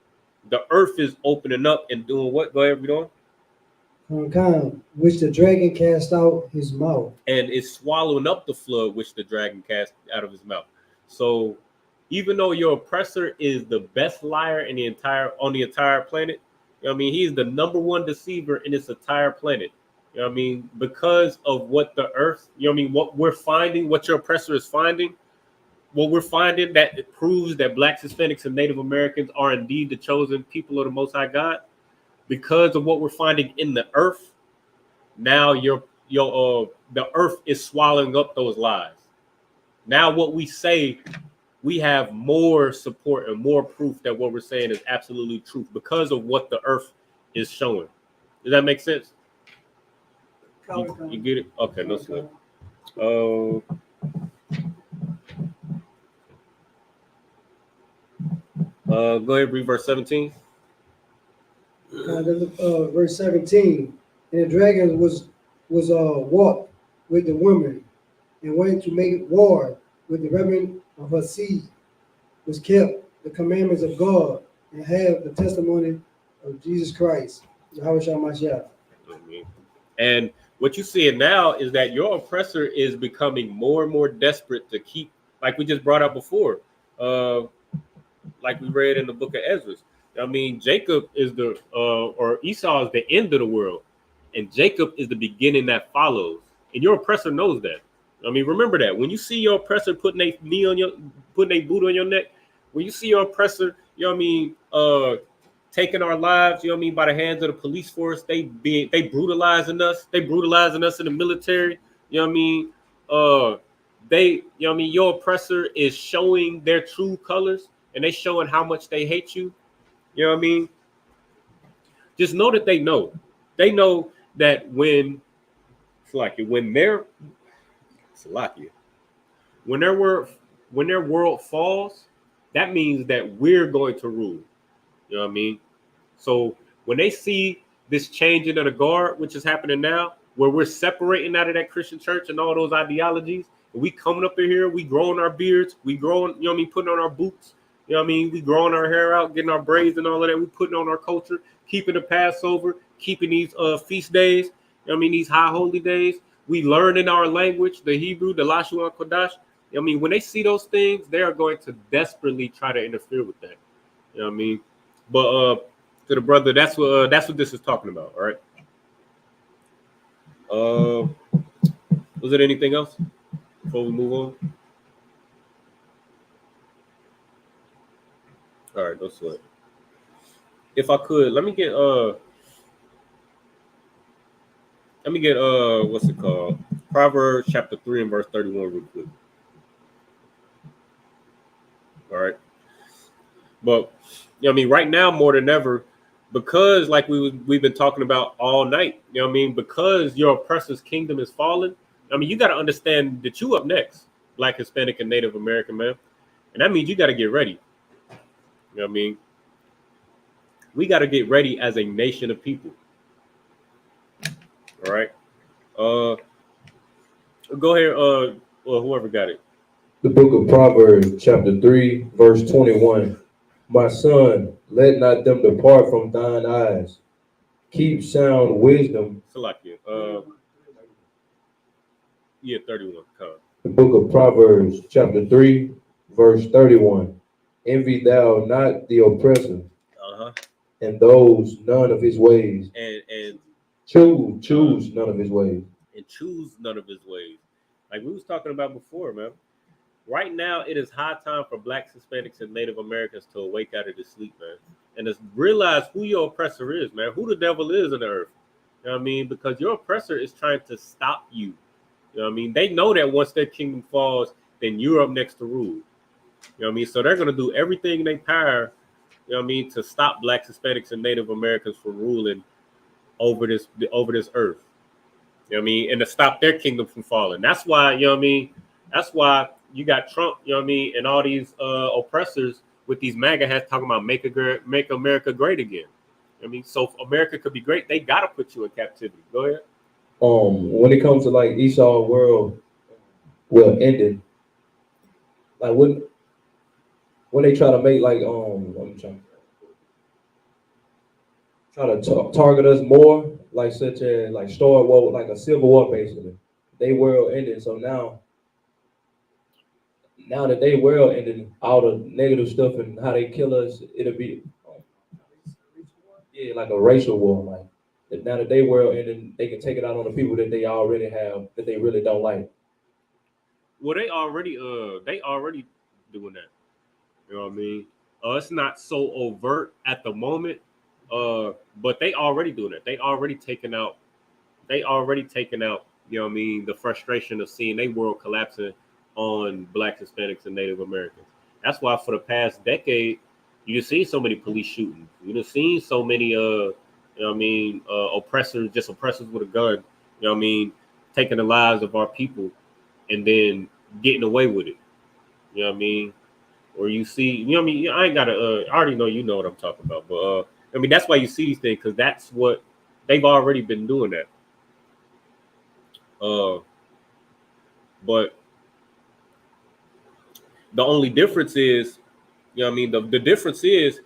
[SPEAKER 5] The earth is opening up and doing what? Go ahead, read on.
[SPEAKER 7] Which the dragon cast out his mouth.
[SPEAKER 5] And it's swallowing up the flood which the dragon cast out of his mouth. So even though your oppressor is the best liar on the entire planet, you know what I mean, he's the number one deceiver in this entire planet. You know what I mean? Because of what the earth, you know what I mean, what we're finding, what your oppressor is finding, what we're finding, that it proves that Blacks, Hispanics, and Native Americans are indeed the chosen people of the Most High God. Because of what we're finding in the earth, now the earth is swallowing up those lies. Now what we say, we have more support and more proof that what we're saying is absolutely truth because of what the earth is showing. Does that make sense? You get it? Okay, no sweat. Go ahead, read verse 17.
[SPEAKER 7] Verse 17. And the dragon was walked with the woman and went to make war with the remnant of her seed, was kept the commandments of God and have the testimony of Jesus Christ.
[SPEAKER 5] And what you see now is that your oppressor is becoming more and more desperate to keep, like we just brought up before, like we read in the book of Ezra. I mean, Jacob is or Esau is the end of the world, and Jacob is the beginning that follows. And your oppressor knows that. I mean, remember that when you see your oppressor putting a boot on your neck, when you see your oppressor, you know what I mean, taking our lives, you know what I mean, by the hands of the police force, they brutalizing us, in the military, you know what I mean, you know what I mean, your oppressor is showing their true colors and they showing how much they hate you, you know what I mean. Just know that they know that when their world falls, that means that we're going to rule. You know what I mean? So when they see this changing of the guard, which is happening now, where we're separating out of that Christian church and all those ideologies, and we coming up in here, we growing our beards, we growing, you know what I mean, putting on our boots, you know what I mean, we growing our hair out, getting our braids and all of that, we putting on our culture, keeping the Passover, keeping these feast days, you know what I mean, these high holy days, we learning our language, the Hebrew, the Lashon Kodash. I mean, when they see those things, they are going to desperately try to interfere with that. You know what I mean? But to the brother, that's what this is talking about. All right. Was there anything else before we move on? All right, no sweat. If I could, let me get what's it called? Proverbs chapter 3 and verse 31 real quick. All right. But you know what I mean, right now more than ever, because like we've been talking about all night, you know what I mean, because your oppressor's kingdom is falling. I mean, you got to understand that you up next, Black, Hispanic, and Native American, man. And that means you got to get ready. You know what I mean? We got to get ready as a nation of people. All right. Go ahead, whoever got it.
[SPEAKER 9] The book of Proverbs, chapter 3, verse 21. My son, let not them depart from thine eyes. Keep sound wisdom.
[SPEAKER 5] Salakia. 31.
[SPEAKER 9] The book of Proverbs, chapter 3, verse 31. Envy thou not the oppressor, and those none of his ways.
[SPEAKER 5] And
[SPEAKER 9] choose none of his ways.
[SPEAKER 5] And choose none of his ways. Like we was talking about before, man. Right now, it is high time for Blacks, Hispanics, and Native Americans to awake out of this sleep, man. And to realize who your oppressor is, man. Who the devil is on the earth. You know what I mean? Because your oppressor is trying to stop you. You know what I mean? They know that once their kingdom falls, then you're up next to rule. You know what I mean? So they're going to do everything in their power, you know what I mean, to stop Blacks, Hispanics, and Native Americans from ruling over this earth. You know what I mean? And to stop their kingdom from falling. That's why, you know what I mean? That's why you got Trump, you know what I mean, and all these oppressors with these MAGA hats talking about make America great again. You know what I mean? So if America could be great, they got to put you in captivity. Go ahead.
[SPEAKER 9] When it comes to like Esau world, ending, like when they try to make like I'm trying to target us more, like such as like Star War, like a civil war basically. They world ended, so now that they world ended, all the negative stuff and how they kill us, it'll be like a racial war, like. Now that they world ending, they can take it out on the people that they already have that they really don't like.
[SPEAKER 5] Well, they already doing that. You know what I mean? It's not so overt at the moment, but they already doing it. They already taking out. You know what I mean? The frustration of seeing their world collapsing on Blacks, Hispanics, and Native Americans. That's why for the past decade, you've seen so many police shootings. You've seen so many you know what I mean, oppressors with a gun, you know you know what I mean, taking the lives of our people and then getting away with it. You know what I mean? Or you see, you know what I mean? I ain't gotta, I already know you know what I'm talking about. But, I mean, that's why you see these things, because that's what they've already been doing that. But the only difference is, you know what I mean? The difference is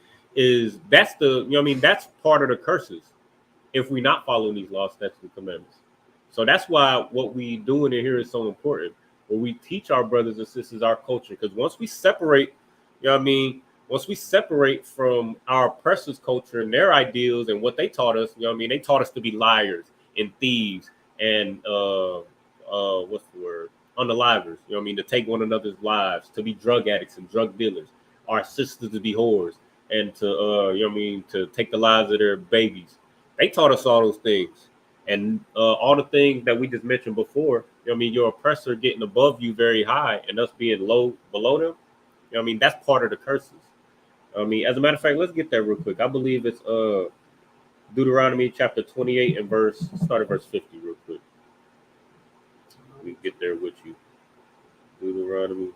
[SPEAKER 5] that's the, you know what I mean? That's part of the curses if we not following these laws, statutes, and commandments. So that's why what we doing in here is so important. Where we teach our brothers and sisters our culture, because once we separate, you know what I mean? Once we separate from our oppressors' culture and their ideals and what they taught us, you know what I mean? They taught us to be liars and thieves and what's the word? Unalivers. You know what I mean? To take one another's lives, to be drug addicts and drug dealers, our sisters to be whores, and to you know what I mean? To take the lives of their babies. They taught us all those things. And all the things that we just mentioned before, you know what I mean, your oppressor getting above you very high and us being low below them, you know what I mean, that's part of the curses. I mean, as a matter of fact, let's get that real quick. I believe it's Deuteronomy chapter 28 and start at verse 50 real quick. We get there with you. Deuteronomy.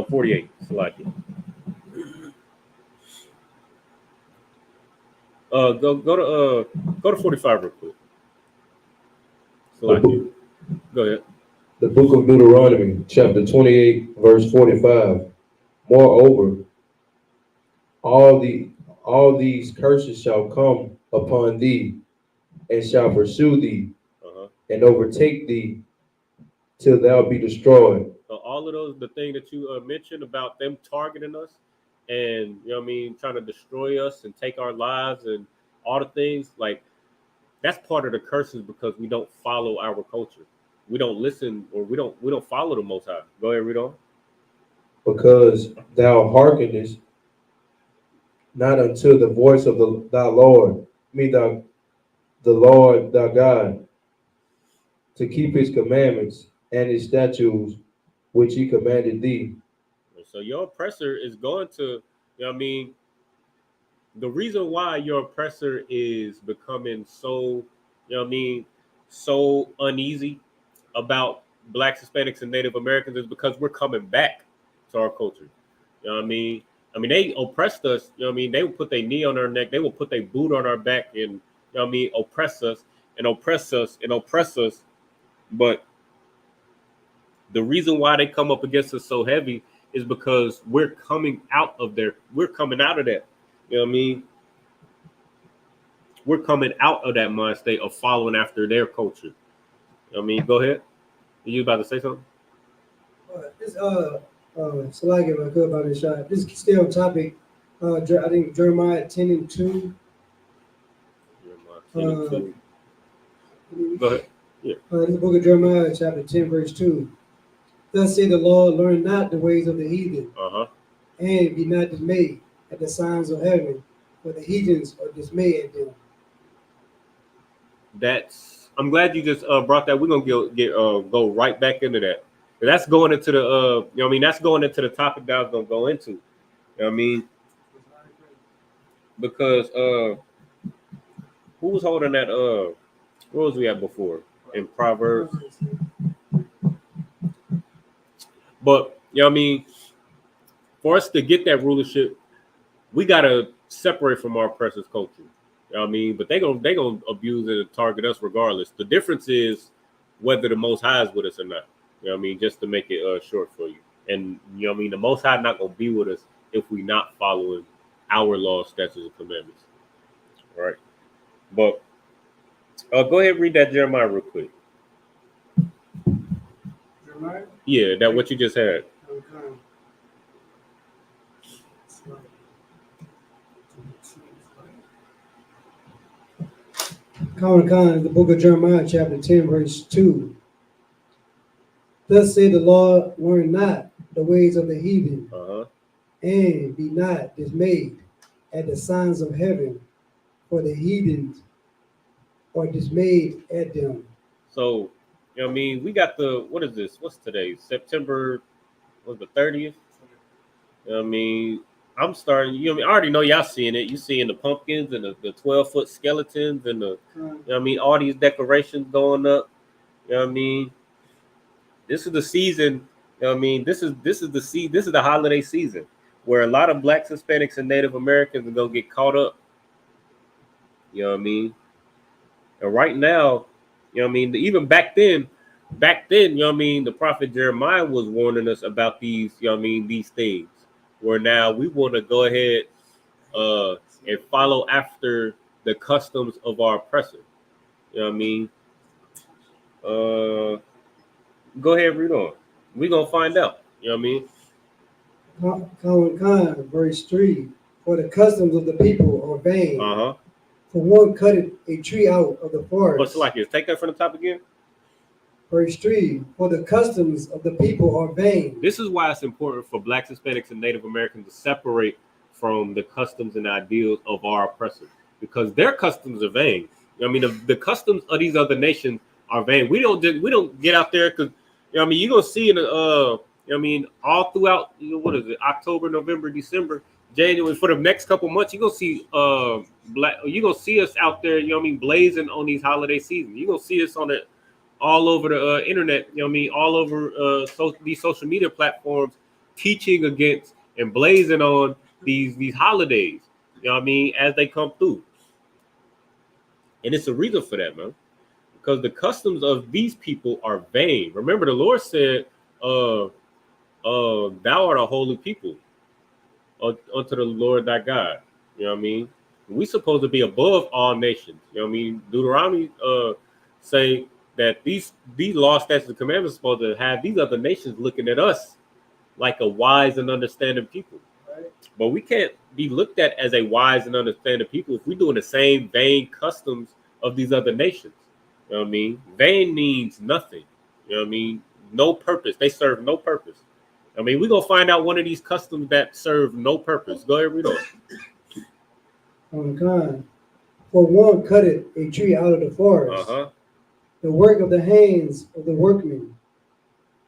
[SPEAKER 5] 48, Salaki. Go to 45 real quick. Salaki. Go ahead.
[SPEAKER 9] The book of Deuteronomy, chapter 28, verse 45. Moreover, all these curses shall come upon thee, and shall pursue thee, and overtake thee, till thou be destroyed.
[SPEAKER 5] All of those, the thing that you mentioned about them targeting us, and you know what I mean, trying to destroy us and take our lives and all the things, like that's part of the curses because we don't follow our culture. We don't listen, or we don't follow the Most High. Go ahead, read on.
[SPEAKER 9] Because thou hearkenest not unto the voice of thy Lord, the Lord thy God, to keep his commandments and his statutes which he commanded thee.
[SPEAKER 5] So your oppressor is going to, you know what I mean, the reason why your oppressor is becoming so, you know what I mean, so uneasy about Blacks, Hispanics, and Native Americans is because we're coming back to our culture. You know what I mean? I mean, they oppressed us. You know what I mean? They will put their knee on our neck. They will put their boot on our back and, you know what I mean, oppress us and oppress us and oppress us. But the reason why they come up against us so heavy is because we're coming out of that. You know what I mean? We're coming out of that mind state of following after their culture. You know what I mean? Go ahead. Are you about to say something?
[SPEAKER 7] So I give a good about this shot. This is still on topic. I think Jeremiah 10 and 2.
[SPEAKER 5] Jeremiah 10 and 2. Go ahead. Yeah.
[SPEAKER 7] In the book of Jeremiah, chapter 10, verse 2. Thus say the Lord, learn not the ways of the heathen, and be not dismayed at the signs of heaven, for the heathens are dismayed at them.
[SPEAKER 5] I'm glad you just brought that. We're gonna go right back into that. That's going into the you know what I mean, that's going into the topic that I was gonna go into. You know what I mean? Because who was holding that where was we at before? In Proverbs. But you know what I mean, for us to get that rulership, we gotta separate from our oppressors' culture. You know what I mean? But they gonna abuse it and target us regardless. The difference is whether the Most High is with us or not. You know what I mean? Just to make it short for you. And you know what I mean? The Most High not gonna be with us if we not following our laws, statutes, and commandments. All right. But go ahead and read that Jeremiah real quick.
[SPEAKER 7] Jeremiah?
[SPEAKER 5] Yeah, that what you just had.
[SPEAKER 7] Okay. Khan, the book of Jeremiah, chapter 10, verse 2. Thus say the Lord, learn not the ways of the heathen, and be not dismayed at the signs of heaven, for the heathens are dismayed at them.
[SPEAKER 5] So, you know what I mean? We got what is this? What's today? September, was the 30th? You know what I mean? I'm starting, you know what I mean? I already know y'all seeing it. You seeing the pumpkins and the 12-foot skeletons and you know what I mean? All these decorations going up. You know what I mean? This is the season. You know what I mean? This is the holiday season where a lot of Blacks, Hispanics, and Native Americans are gonna get caught up. You know what I mean? And right now, you know what I mean? Even back then, you know what I mean? The prophet Jeremiah was warning us about these, you know what I mean? These things. Where now we want to go ahead and follow after the customs of our oppressor. You know what I mean? Go ahead, read on. We're going to find out. You know what I mean?
[SPEAKER 7] Common Khan, verse 3. For the customs of the people are vain.
[SPEAKER 5] Uh-huh.
[SPEAKER 7] For one cutteth a tree out of the forest.
[SPEAKER 5] What's like this? Take that from the top again.
[SPEAKER 7] Verse 3. For the customs of the people are vain.
[SPEAKER 5] This is why it's important for Blacks, Hispanics, and Native Americans to separate from the customs and ideals of our oppressors. Because their customs are vain. I mean, the customs of these other nations are vain. We don't get out there because, you know what I mean, you're going to see in you know what I mean, all throughout, you know, what is it, October, November, December, January, for the next couple months, you're going to see you're going to see us out there, you know what I mean, blazing on these holiday seasons. You're going to see us on it all over the internet, you know what I mean, all over these social media platforms, teaching against and blazing on these holidays, you know what I mean, as they come through. And it's a reason for that, man. Because the customs of these people are vain. Remember, the Lord said, thou art a holy people unto the Lord thy God. You know what I mean? We supposed to be above all nations. You know what I mean? Deuteronomy say that these law, statutes, and commandments are supposed to have these other nations looking at us like a wise and understanding people. Right. But we can't be looked at as a wise and understanding people if we're doing the same vain customs of these other nations. You know what I mean? Vain means nothing. You know what I mean? No purpose. They serve no purpose. I mean, we're going to find out one of these customs that serve no purpose. Go ahead, read
[SPEAKER 7] on. God. For one cutteth a tree out of the forest, the work of the hands of the workmen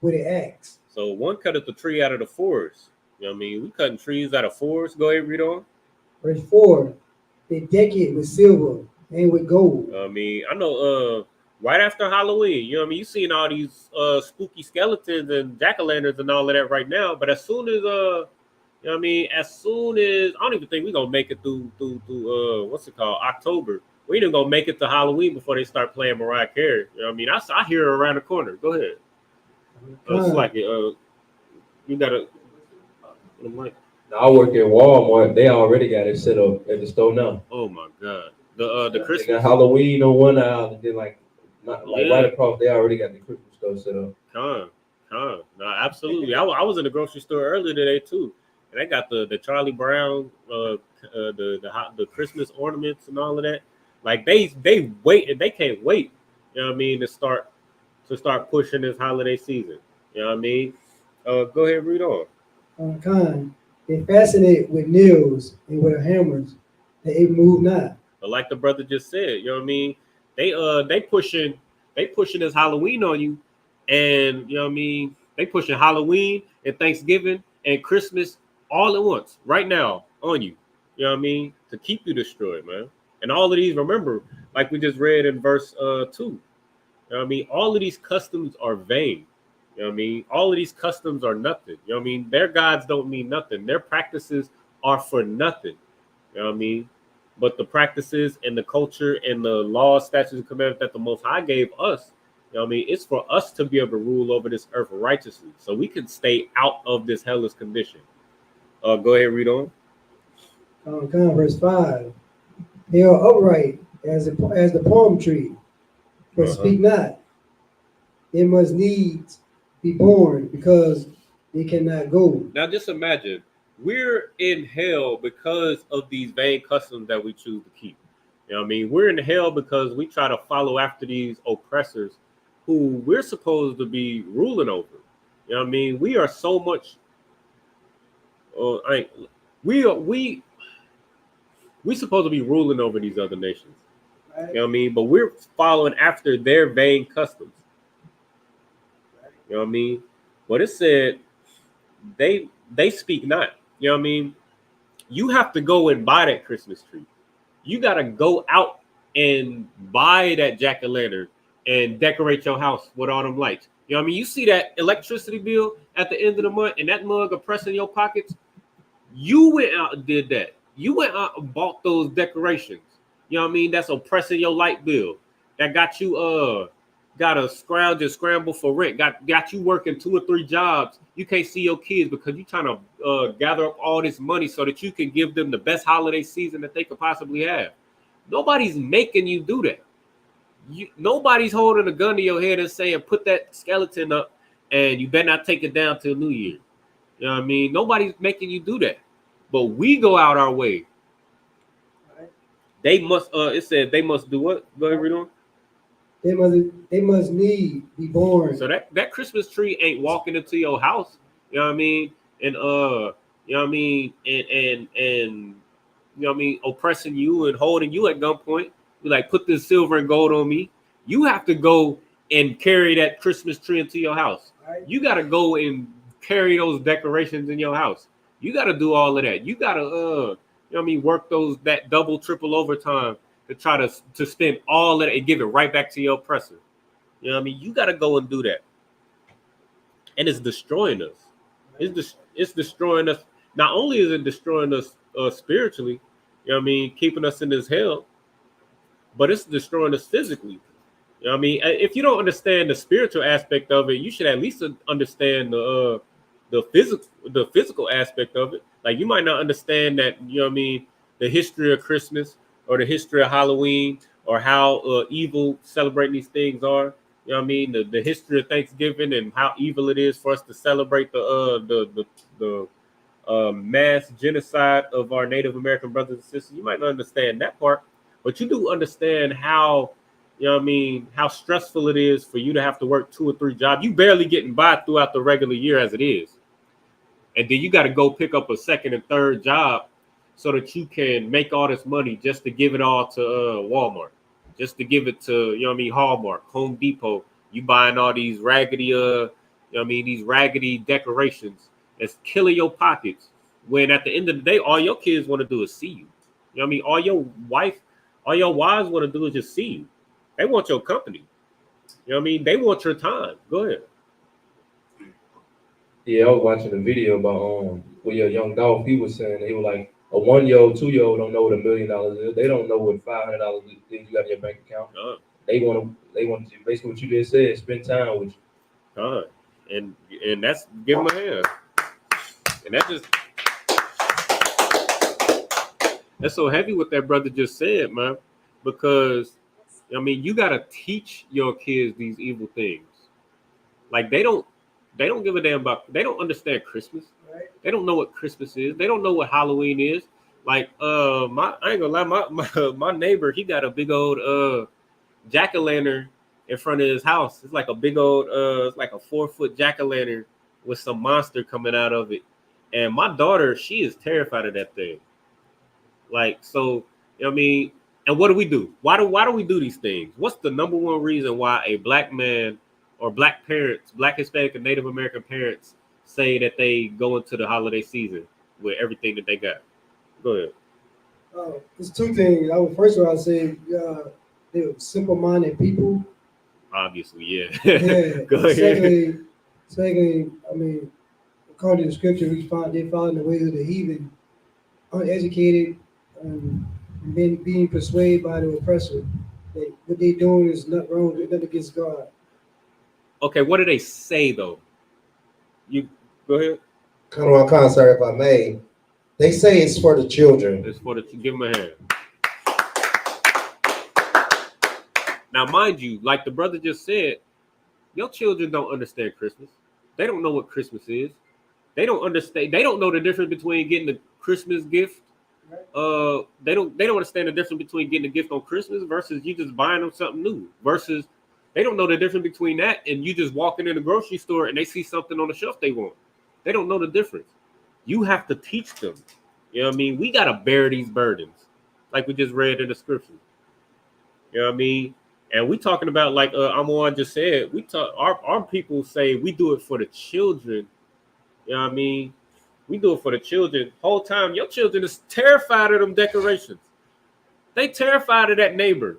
[SPEAKER 7] with an axe.
[SPEAKER 5] So one cutteth the tree out of the forest. You know what I mean? We cutting trees out of forests. Go ahead, read on.
[SPEAKER 7] Verse 4. They deck it with silver and with gold.
[SPEAKER 5] I mean, I know right after Halloween, you know what I mean? You seeing all these spooky skeletons and jack-o'-lanterns and all of that right now. But as soon as you know what I mean, I don't even think we're gonna make it through what's it called? October. We ain't even gonna make it to Halloween before they start playing Mariah Carey. You know what I mean? I hear her around the corner. Go ahead. It's like you gotta
[SPEAKER 9] I work at Walmart. They already got it set up at the store now.
[SPEAKER 5] Oh my God. The Christmas,
[SPEAKER 9] they got Halloween on one aisle, and then right across, they already got the Christmas store set up.
[SPEAKER 5] No, absolutely. I was in the grocery store earlier today too, and they got the Charlie Brown, the Christmas ornaments and all of that. Like they wait and they can't wait. You know what I mean, to start pushing this holiday season. You know what I mean? Go ahead, read on.
[SPEAKER 7] Con, they fasten it with nails and with hammers that it move not.
[SPEAKER 5] But like the brother just said, you know what I mean? They pushing this Halloween on you, and you know what I mean? They pushing Halloween and Thanksgiving and Christmas all at once right now on you. You know what I mean? To keep you destroyed, man. And all of these, remember, like we just read in verse 2. You know what I mean? All of these customs are vain. You know what I mean? All of these customs are nothing. You know what I mean? Their gods don't mean nothing. Their practices are for nothing. You know what I mean? But the practices and the culture and the laws, statutes, and commandments that the Most High gave us, you know what I mean? It's for us to be able to rule over this earth righteously, so we can stay out of this hellish condition. Go ahead, read on.
[SPEAKER 7] Verse 5. They are upright as the palm tree, but speak not. They must needs be born because they cannot go.
[SPEAKER 5] Now just imagine, we're in hell because of these vain customs that we choose to keep. You know what I mean? We're in hell because we try to follow after these oppressors who we're supposed to be ruling over. You know what I mean? We are so much we supposed to be ruling over these other nations. You know what I mean? But we're following after their vain customs. You know what I mean? But it said they speak not. You know what I mean? You have to go and buy that Christmas tree. You gotta go out and buy that jack-o'-lantern and decorate your house with all them lights. You know what I mean? You see that electricity bill at the end of the month and that mug oppressing your pockets. You went out and did that. You went out and bought those decorations. You know what I mean? That's oppressing your light bill. That got you got to scrounge and scramble for rent. Got you working 2 or 3 jobs. You can't see your kids because you're trying to gather up all this money so that you can give them the best holiday season that they could possibly have. Nobody's making you do that. Nobody's holding a gun to your head and saying, put that skeleton up and you better not take it down till New Year. You know what I mean? Nobody's making you do that. But we go out our way. They must, it said they must do what? Go ahead, read on.
[SPEAKER 7] They must need be born.
[SPEAKER 5] So that Christmas tree ain't walking into your house. You know what I mean? And you know what I mean? And you know what I mean, oppressing you and holding you at gunpoint. Be like, put this silver and gold on me. You have to go and carry that Christmas tree into your house. Right. You got to go and carry those decorations in your house. You got to do all of that. You got to, you know what I mean, work that double, triple overtime to try to spend all of that and give it right back to your oppressor. You know what I mean? You got to go and do that. And it's destroying us. It's destroying us. Not only is it destroying us spiritually, you know what I mean, keeping us in this hell, but it's destroying us physically. You know what I mean? If you don't understand the spiritual aspect of it, you should at least understand the physical aspect of it. Like, you might not understand that, you know what I mean, the history of Christmas or the history of Halloween or how evil celebrating these things are. You know what I mean? The history of Thanksgiving and how evil it is for us to celebrate the mass genocide of our Native American brothers and sisters. You might not understand that part, but you do understand how, you know what I mean, how stressful it is for you to have to work 2 or 3 jobs. You barely getting by throughout the regular year as it is. And then you got to go pick up a 2nd and 3rd job so that you can make all this money just to give it all to Walmart, just to give it to, you know what I mean, Hallmark, Home Depot. You buying all these raggedy, you know what I mean, these raggedy decorations that's killing your pockets. When at the end of the day, all your kids want to do is see you. You know what I mean? All your wives want to do is just see you. They want your company. You know what I mean? They want your time. Go ahead.
[SPEAKER 9] Yeah, I was watching a video about with your young dog. He was saying he was like a 1-year-old, 2-year-old don't know what $1 million is. They don't know what $500 is you got in your bank account. They want to basically what you just said, spend time with you.
[SPEAKER 5] And that's give them a hand. And that's so heavy what that brother just said, man. Because I mean, you gotta teach your kids these evil things. Like they don't give a damn about. They don't understand Christmas. Right. They don't know what Christmas is. They don't know what Halloween is. Like I ain't gonna lie, my neighbor, he got a big old jack-o'-lantern in front of his house. It's like a big old it's like a 4-foot jack-o'-lantern with some monster coming out of it. And my daughter, she is terrified of that thing. Like, so, you know what I mean? And what do we do? Why do we do these things? What's the number one reason why a black man or black parents, black, Hispanic, and Native American parents say that they go into the holiday season with everything that they got? Go ahead.
[SPEAKER 7] There's 2 things. First of all, I'd say they're simple-minded people.
[SPEAKER 5] Obviously, yeah.
[SPEAKER 7] Yeah.
[SPEAKER 5] Go ahead.
[SPEAKER 7] Secondly, I mean, according to the scripture, they follow the ways of the heathen, uneducated, being persuaded by the oppressor. What they're doing is not wrong. They're not against God.
[SPEAKER 5] Okay, what do they say though? You go ahead.
[SPEAKER 8] Come on, concert, if I may. They say it's for the children.
[SPEAKER 5] It's for give them a hand. Now, mind you, like the brother just said, your children don't understand Christmas. They don't know what Christmas is. They don't understand. They don't know the difference between getting a Christmas gift. They don't understand the difference between getting a gift on Christmas versus you just buying them something new. Versus they don't know the difference between that and you just walking in the grocery store and they see something on the shelf they want. They don't know the difference. You have to teach them. You know what I mean? We got to bear these burdens like we just read in the scripture. You know what I mean? And we talking about like Amon just said, we talk our people say we do it for the children. You know what I mean? We do it for the children. Whole time your children is terrified of them decorations. They terrified of that neighbor.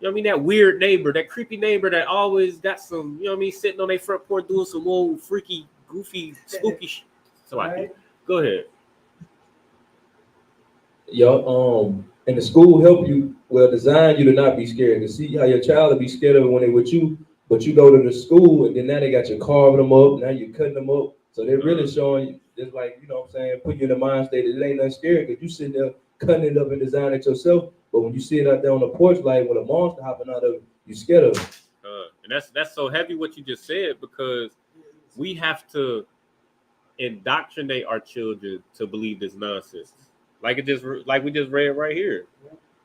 [SPEAKER 5] You know what I mean? That weird neighbor, that creepy neighbor that always got some, you know what I mean, sitting on their front porch doing some old freaky, goofy, spooky shit. So go ahead.
[SPEAKER 9] And the school help you, design you to not be scared. To see how your child will be scared of it when they with you, but you go to the school and then now they got you carving them up, now you're cutting them up. So they're really showing you, just like, you know what I'm saying, putting you in the mind state that it ain't nothing scary because you sitting there cutting it up and designing it yourself. But when you see it out there on the porch, like with a monster hopping out of it, you scared of it.
[SPEAKER 5] And that's so heavy what you just said, because we have to indoctrinate our children to believe this nonsense. Like we just read right here.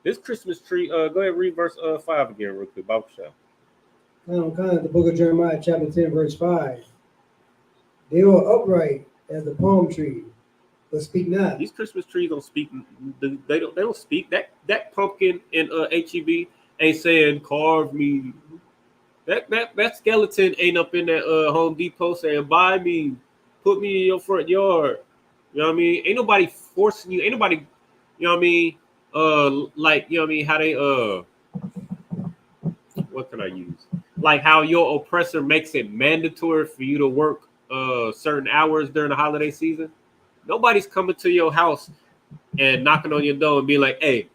[SPEAKER 5] This Christmas tree, go ahead, read verse 5 again real quick, Bible shop.
[SPEAKER 7] Kind of the book of Jeremiah, chapter 10, verse 5. They were upright as the palm tree, but speak not.
[SPEAKER 5] These Christmas trees don't speak. They don't speak. That pumpkin in HEB ain't saying carve me. That skeleton ain't up in that Home Depot saying buy me, put me in your front yard. You know what I mean? Ain't nobody forcing you. Ain't nobody, you know what I mean? Like, you know what I mean? How they what can I use? Like how your oppressor makes it mandatory for you to work certain hours during the holiday season. Nobody's coming to your house and knocking on your door and being like, hey,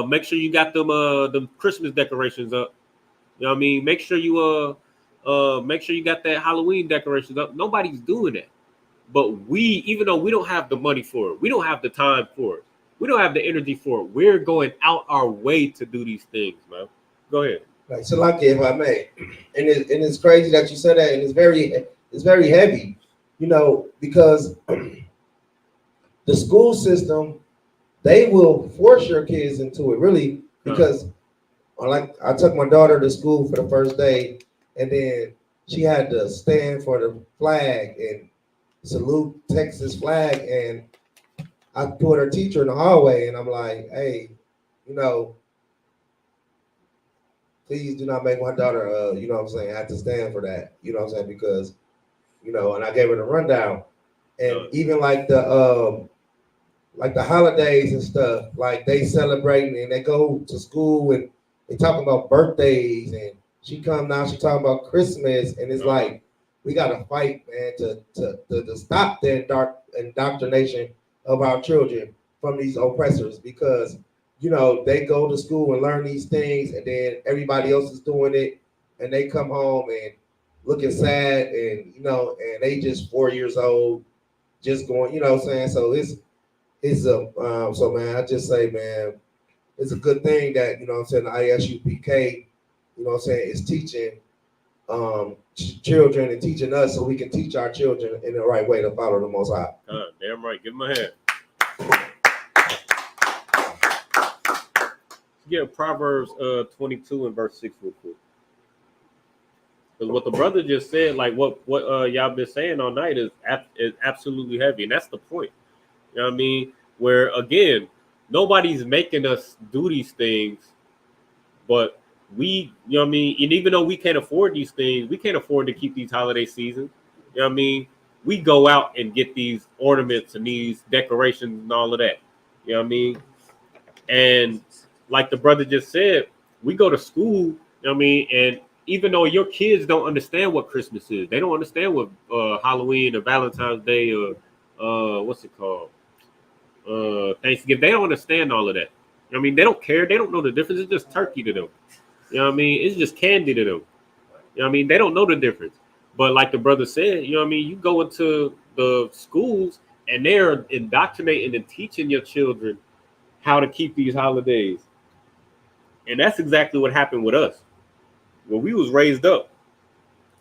[SPEAKER 5] make sure you got them Christmas decorations up. You know what I mean? Make sure you got that Halloween decorations up. Nobody's doing that. But we, even though we don't have the money for it, we don't have the time for it, we don't have the energy for it, we're going out our way to do these things, man. Go ahead.
[SPEAKER 8] Right, so like if I may, and it's crazy that you said that, and it's very heavy, you know, because the school system, they will force your kids into it, really, because like I took my daughter to school for the first day, and then she had to stand for the flag and salute Texas flag, and I put her teacher in the hallway, and I'm like, hey, you know, please do not make my daughter, you know what I'm saying, have to stand for that, you know what I'm saying, because, you know, and I gave her the rundown, and even like the holidays and stuff, like they celebrating and they go to school and they talking about birthdays, and she come now, she talking about Christmas, and it's like, we gotta fight, man, to stop the indoctrination of our children from these oppressors, because, you know, they go to school and learn these things, and then everybody else is doing it, and they come home and looking sad, and, you know, and they just 4 years old, just going, you know what I'm saying? So so man, I just say, man, it's a good thing that, you know what I'm saying, the ISUPK, you know what I'm saying, is teaching children and teaching us so we can teach our children in the right way to follow the Most High.
[SPEAKER 5] Damn right. Give him a hand. Yeah, Proverbs 22 and verse 6 real quick. Because what the brother just said, like what y'all been saying all night is absolutely heavy. And that's the point. You know what I mean? Where, again, nobody's making us do these things, but we, you know what I mean? And even though we can't afford these things, we can't afford to keep these holiday seasons. You know what I mean? We go out and get these ornaments and these decorations and all of that. You know what I mean? And like the brother just said, we go to school, you know what I mean? And even though your kids don't understand what Christmas is, they don't understand what Halloween or Valentine's Day or what's it called? Thanksgiving. They don't understand all of that. You know what I mean? They don't care. They don't know the difference. It's just turkey to them. You know what I mean? It's just candy to them. You know what I mean? They don't know the difference. But like the brother said, you know what I mean? You go into the schools and they're indoctrinating and teaching your children how to keep these holidays. And that's exactly what happened with us. When we was raised up,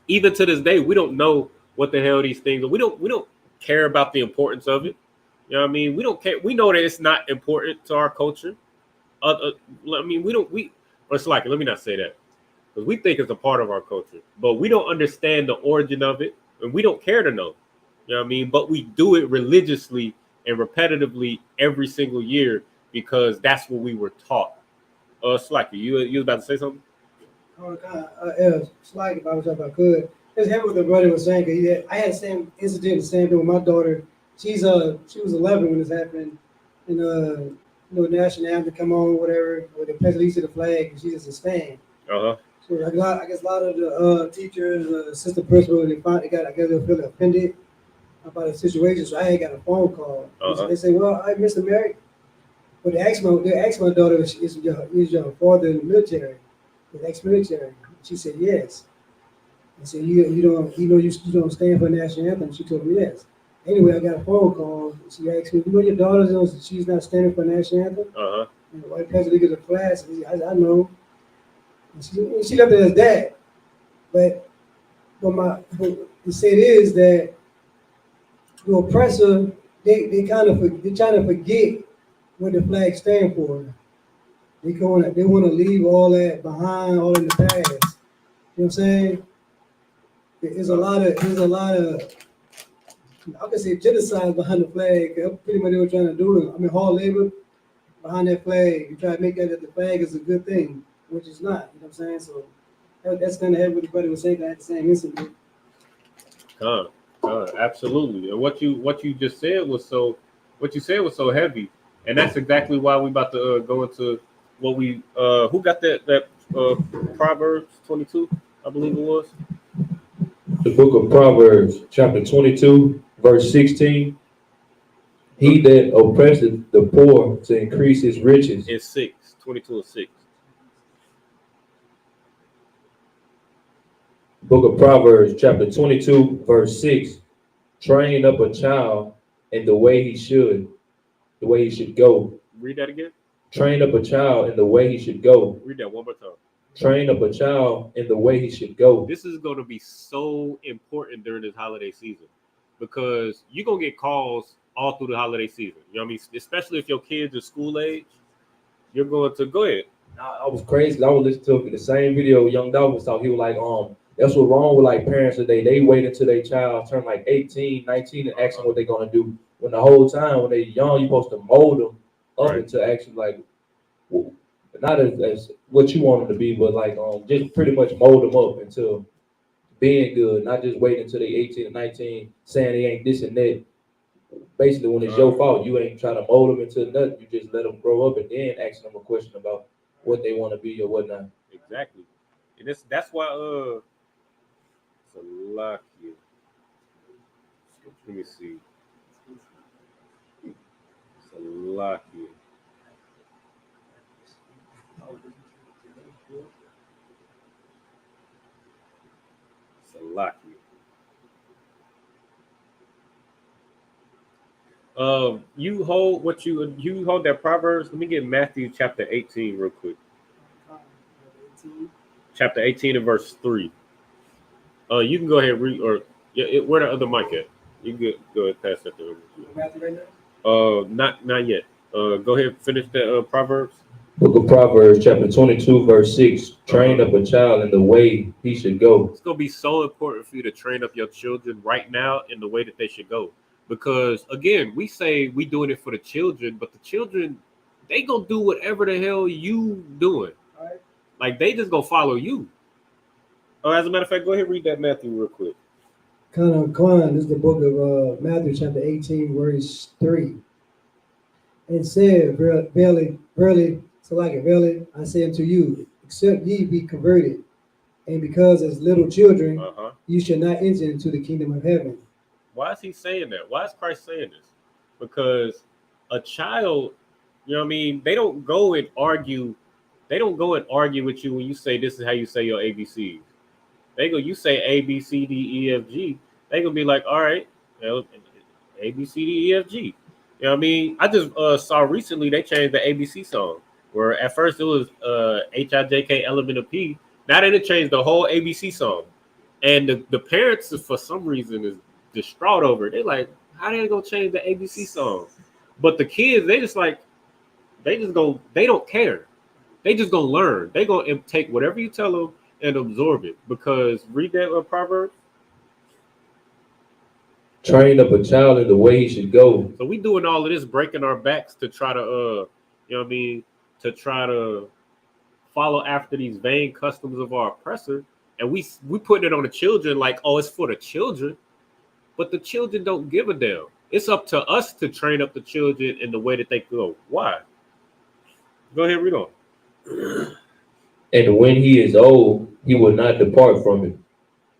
[SPEAKER 5] even to this day, we don't know what the hell these things are. We don't care about the importance of it. You know what I mean? We don't care. We know that it's not important to our culture. I mean, it's like, let me not say that, because we think it's a part of our culture, but we don't understand the origin of it, and we don't care to know. You know what I mean? But we do it religiously and repetitively every single year because that's what we were taught. Slacky, you was about to say something?
[SPEAKER 7] Oh, God, it's like if I was if I could. Just hear what the brother was saying. 'Cause I had the same incident, the same thing with my daughter. She was 11 when this happened, and national anthem come on, whatever, or the president to the flag, and she's just a stand.
[SPEAKER 5] Uh-huh.
[SPEAKER 7] So I guess a lot of the teachers, assistant principal, they feel offended about the situation. So I ain't got a phone call.
[SPEAKER 5] Uh-huh.
[SPEAKER 7] They say, "Well, I Mr. Merrick," but they asked my daughter, "Is your father in the military, ex-military?" She said, "Yes." I said, "You don't stand for the national anthem?" She told me yes. Anyway, I got a phone call. She asked me, your daughter's she's not standing for the national anthem?"
[SPEAKER 5] Uh-huh.
[SPEAKER 7] And the white president of the class, I know. And she left it as that. But the say it is that the oppressor, they trying to forget what the flag stand for. They want to leave all that behind, all in the past. You know what I'm saying? There's a lot of I can say genocide behind the flag. Pretty much they were trying to do. Hard labor behind that flag. You try to make that the flag is a good thing, which is not. You know what I'm saying? So that's kind of what the brother was saying at the same incident.
[SPEAKER 5] Absolutely. And what you just said was so heavy, and that's exactly why we about to go into what we who got that Proverbs 22, I believe it was.
[SPEAKER 9] The book of Proverbs, chapter 22, verse 16. He that oppresseth the poor to increase his riches.
[SPEAKER 5] It's 6, 22 and 6.
[SPEAKER 9] Book of Proverbs, chapter 22, verse 6. Train up a child in the way he should go.
[SPEAKER 5] Read that again.
[SPEAKER 9] Train up a child in the way he should go.
[SPEAKER 5] Read that one more time.
[SPEAKER 9] Train up a child in the way he should go.
[SPEAKER 5] This is going to be so important during this holiday season because you're going to get calls all through the holiday season. You know what I mean? Especially if your kids are school age, you're going to go ahead.
[SPEAKER 9] I was crazy. I was listening to the same video Young Dog was talking. He was like, that's what's wrong with like parents today. They wait until their child turn like 18, 19 and ask them what they're going to do. When the whole time when they're young, you're supposed to mold them up into actually like, not as what you want them to be, but like just pretty much mold them up into being good, not just waiting until they 18 and 19 saying they ain't this and that. Basically, when it's your fault, you ain't trying to mold them into nothing. You just let them grow up and then ask them a question about what they want to be or whatnot.
[SPEAKER 5] Exactly. And that's why Salakia. Let me see. Salakia. Salakia. You hold that Proverbs. Let me get Matthew chapter 18 real quick. Chapter 18 and verse 3. You can go ahead and read, or where the other mic at? You can go ahead and pass that to
[SPEAKER 7] Matthew right now?
[SPEAKER 5] Not yet. Go ahead and finish that Proverbs.
[SPEAKER 9] Book of Proverbs, chapter 22, verse 6. Train up a child in the way he should go.
[SPEAKER 5] It's going to be so important for you to train up your children right now in the way that they should go. Because, again, we say we doing it for the children, but the children, they going to do whatever the hell you doing.
[SPEAKER 7] Right.
[SPEAKER 5] Like, they just going to follow you. As a matter of fact, go ahead and read that Matthew real quick.
[SPEAKER 7] This is the book of Matthew, chapter 18, verse 3. And said, verily, I say unto you, except ye be converted, and because as little children, you shall not enter into the kingdom of heaven.
[SPEAKER 5] Why is he saying that? Why is Christ saying this? Because a child, you know what I mean? They don't go and argue with you when you say this is how you say your ABCs. You say A, B, C, D, E, F, G. They gonna be like, all right, A, B, C, D, E, F, G. You know what I mean? I just saw recently they changed the ABC song, where at first it was H-I-J-K element of P. Now they changed the whole ABC song. And the parents, for some reason, is distraught over it. They're like, how they gonna change the ABC song? But the kids, they don't care. They just gonna learn. They gonna take whatever you tell them and absorb it. Because read that Proverbs.
[SPEAKER 9] Train up a child in the way he should go.
[SPEAKER 5] So we doing all of this, breaking our backs to try to, you know what I mean, to try to follow after these vain customs of our oppressor, and we putting it on the children like, oh, it's for the children, but the children don't give a damn. It's up to us to train up the children in the way that they go. Why? Go ahead, read on.
[SPEAKER 9] And when he is old, he will not depart from it.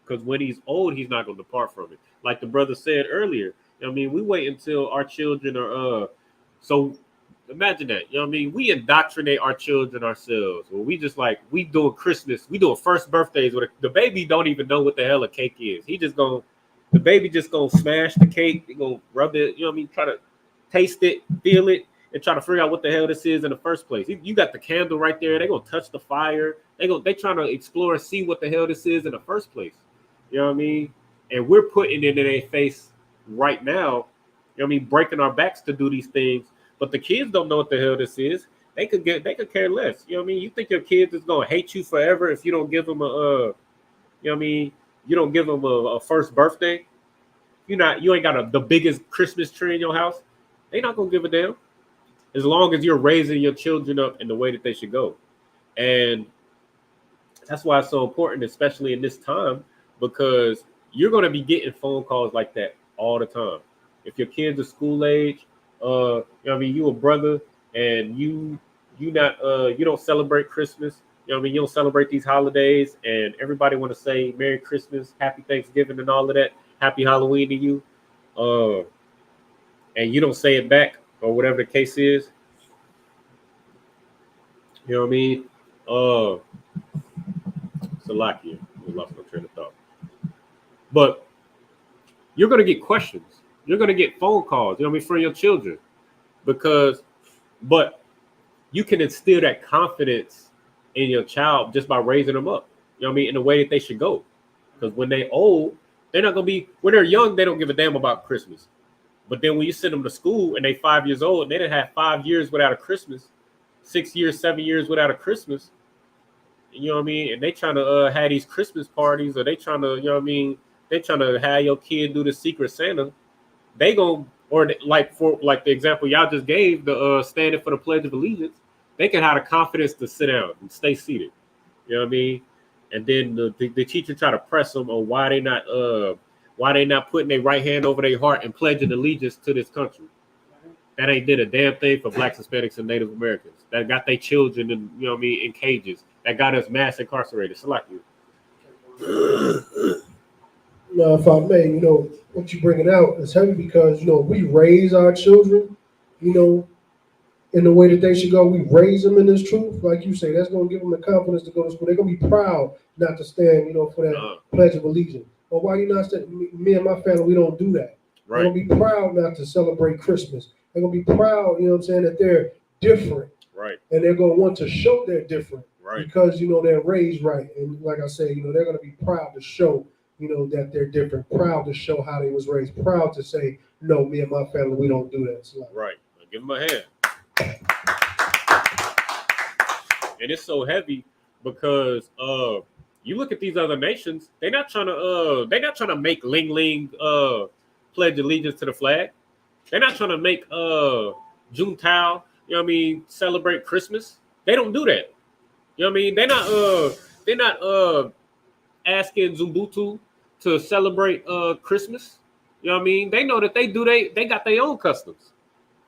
[SPEAKER 5] Because when he's old, he's not going to depart from it. Like the brother said earlier, I mean, we wait until our children are, so imagine that, you know what I mean? We indoctrinate our children ourselves. Well, we just like, we doing Christmas, we doing first birthdays where the baby don't even know what the hell a cake is. The baby just gonna smash the cake, they gonna rub it, you know what I mean? Try to taste it, feel it, and try to figure out what the hell this is in the first place. You got the candle right there, they gonna touch the fire, they trying to explore and see what the hell this is in the first place. You know what I mean? And we're putting it in their face right now, you know what I mean, breaking our backs to do these things. But the kids don't know what the hell this is. They could care less. You know what I mean? You think your kids is gonna hate you forever if you don't give them you know what I mean? You don't give them a first birthday. You ain't got the biggest Christmas tree in your house. They not gonna give a damn as long as you're raising your children up in the way that they should go. And that's why it's so important, especially in this time, because you're gonna be getting phone calls like that all the time. If your kids are school age, you know what I mean, you a brother and you don't celebrate Christmas. You know what I mean? You don't celebrate these holidays, and everybody want to say Merry Christmas, Happy Thanksgiving, and all of that. Happy Halloween to you. And you don't say it back, or whatever the case is. You know what I mean? Salakia. We lost my train of thought. But you're going to get questions. You're going to get phone calls, you know what I mean, from your children. But you can instill that confidence in your child just by raising them up, you know what I mean, in the way that they should go. Because when they old, they're not going to be, when they're young, they don't give a damn about Christmas. But then when you send them to school and they 5 years old and they didn't have 5 years without a Christmas, 6 years, 7 years without a Christmas, you know what I mean? And they trying to have these Christmas parties, or they trying to, you know what I mean? They trying to have your kid do the Secret Santa. They go, or like the example y'all just gave, the standing for the Pledge of Allegiance, they can have the confidence to sit down and stay seated. You know what I mean? And then the teacher try to press them on why they not putting their right hand over their heart and pledging allegiance to this country. That ain't did a damn thing for Blacks, Hispanics, and Native Americans. That got their children in, you know what I mean, in cages. That got us mass incarcerated. So like you.
[SPEAKER 4] Now, if I may, you know, what you're bringing out is heavy because, you know, we raise our children, you know, in the way that they should go. We raise them in this truth. Like you say, that's going to give them the confidence to go to school. They're going to be proud not to stand, you know, for that Pledge of Allegiance. But why you not standing? Me and my family, we don't do that. Right. They're going to be proud not to celebrate Christmas. They're going to be proud, you know what I'm saying, that they're different.
[SPEAKER 5] Right.
[SPEAKER 4] And they're going to want to show they're different.
[SPEAKER 5] Right. Because,
[SPEAKER 4] you know, they're raised right. And like I say, you know, they're going to be proud to show, you know, that they're different, proud to show how they was raised, proud to say, no, me and my family, we don't do that. So,
[SPEAKER 5] right. Give them a hand. And it's so heavy because you look at these other nations, they're not trying to make Ling Ling pledge allegiance to the flag. They're not trying to make Juntao, you know what I mean, celebrate Christmas. They don't do that. You know what I mean? They're not asking Zumbutu to celebrate Christmas. You know what I mean? They know that they got their own customs.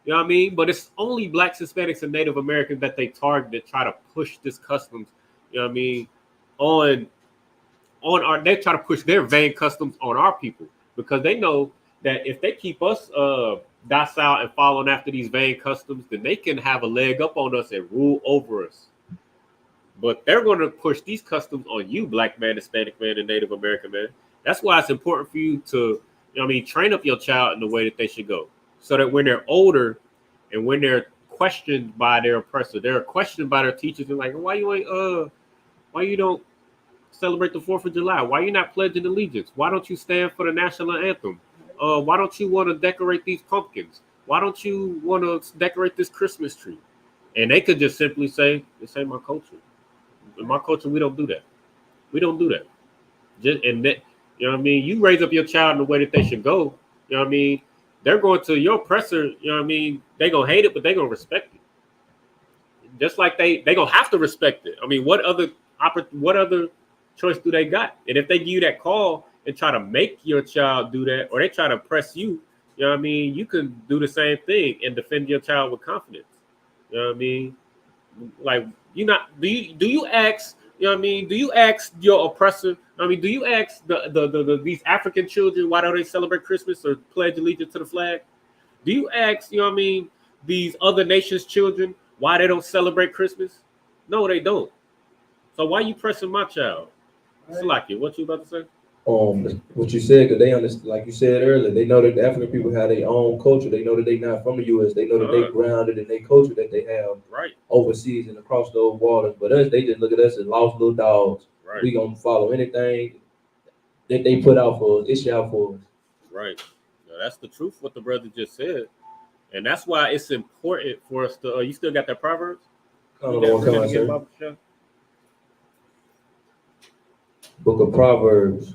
[SPEAKER 5] You know what I mean? But it's only Blacks, Hispanics, and Native Americans that they target that try to push this customs, you know what I mean, they try to push their vain customs on our people, because they know that if they keep us docile and following after these vain customs, then they can have a leg up on us and rule over us. But they're going to push these customs on you, Black man, Hispanic man, and Native American man. That's why it's important for you to, you know what I mean, train up your child in the way that they should go. So that when they're older and when they're questioned by their oppressor, they're questioned by their teachers and like, why you don't celebrate the 4th of July? Why you not pledging allegiance? Why don't you stand for the national anthem? Why don't you want to decorate these pumpkins? Why don't you want to decorate this Christmas tree? And they could just simply say, this ain't my culture. In my culture, we don't do that. We don't do that. You know what I mean? You raise up your child in the way that they should go. You know what I mean? They're going to your oppressor, you know what I mean? They're going to hate it, but they're going to respect it. just like they gonna have to respect it. I mean, what other choice do they got? And if they give you that call and try to make your child do that, or they try to press you, you know what I mean, you can do the same thing and defend your child with confidence. You know what I mean? Like, do you ask, you know what I mean, do you ask your oppressor, I mean, do you ask the these African children why don't they celebrate Christmas or pledge allegiance to the flag? Do you ask, you know what I mean, these other nations' children why they don't celebrate Christmas? No, they don't. So why you pressing my child? Salaki, what you about to say?
[SPEAKER 9] What you said, because they understand, like you said earlier, they know that the African people have their own culture. They know that they not from the U.S. They know that they grounded in their culture that they have overseas and across those waters. But us, they just look at us as lost little dogs. Right. We gonna follow anything that they put out for us. It's out for us.
[SPEAKER 5] Right. Now, that's the truth. What the brother just said, and that's why it's important for us to. You still got that Proverbs?
[SPEAKER 9] Come on, sir. Book of Proverbs,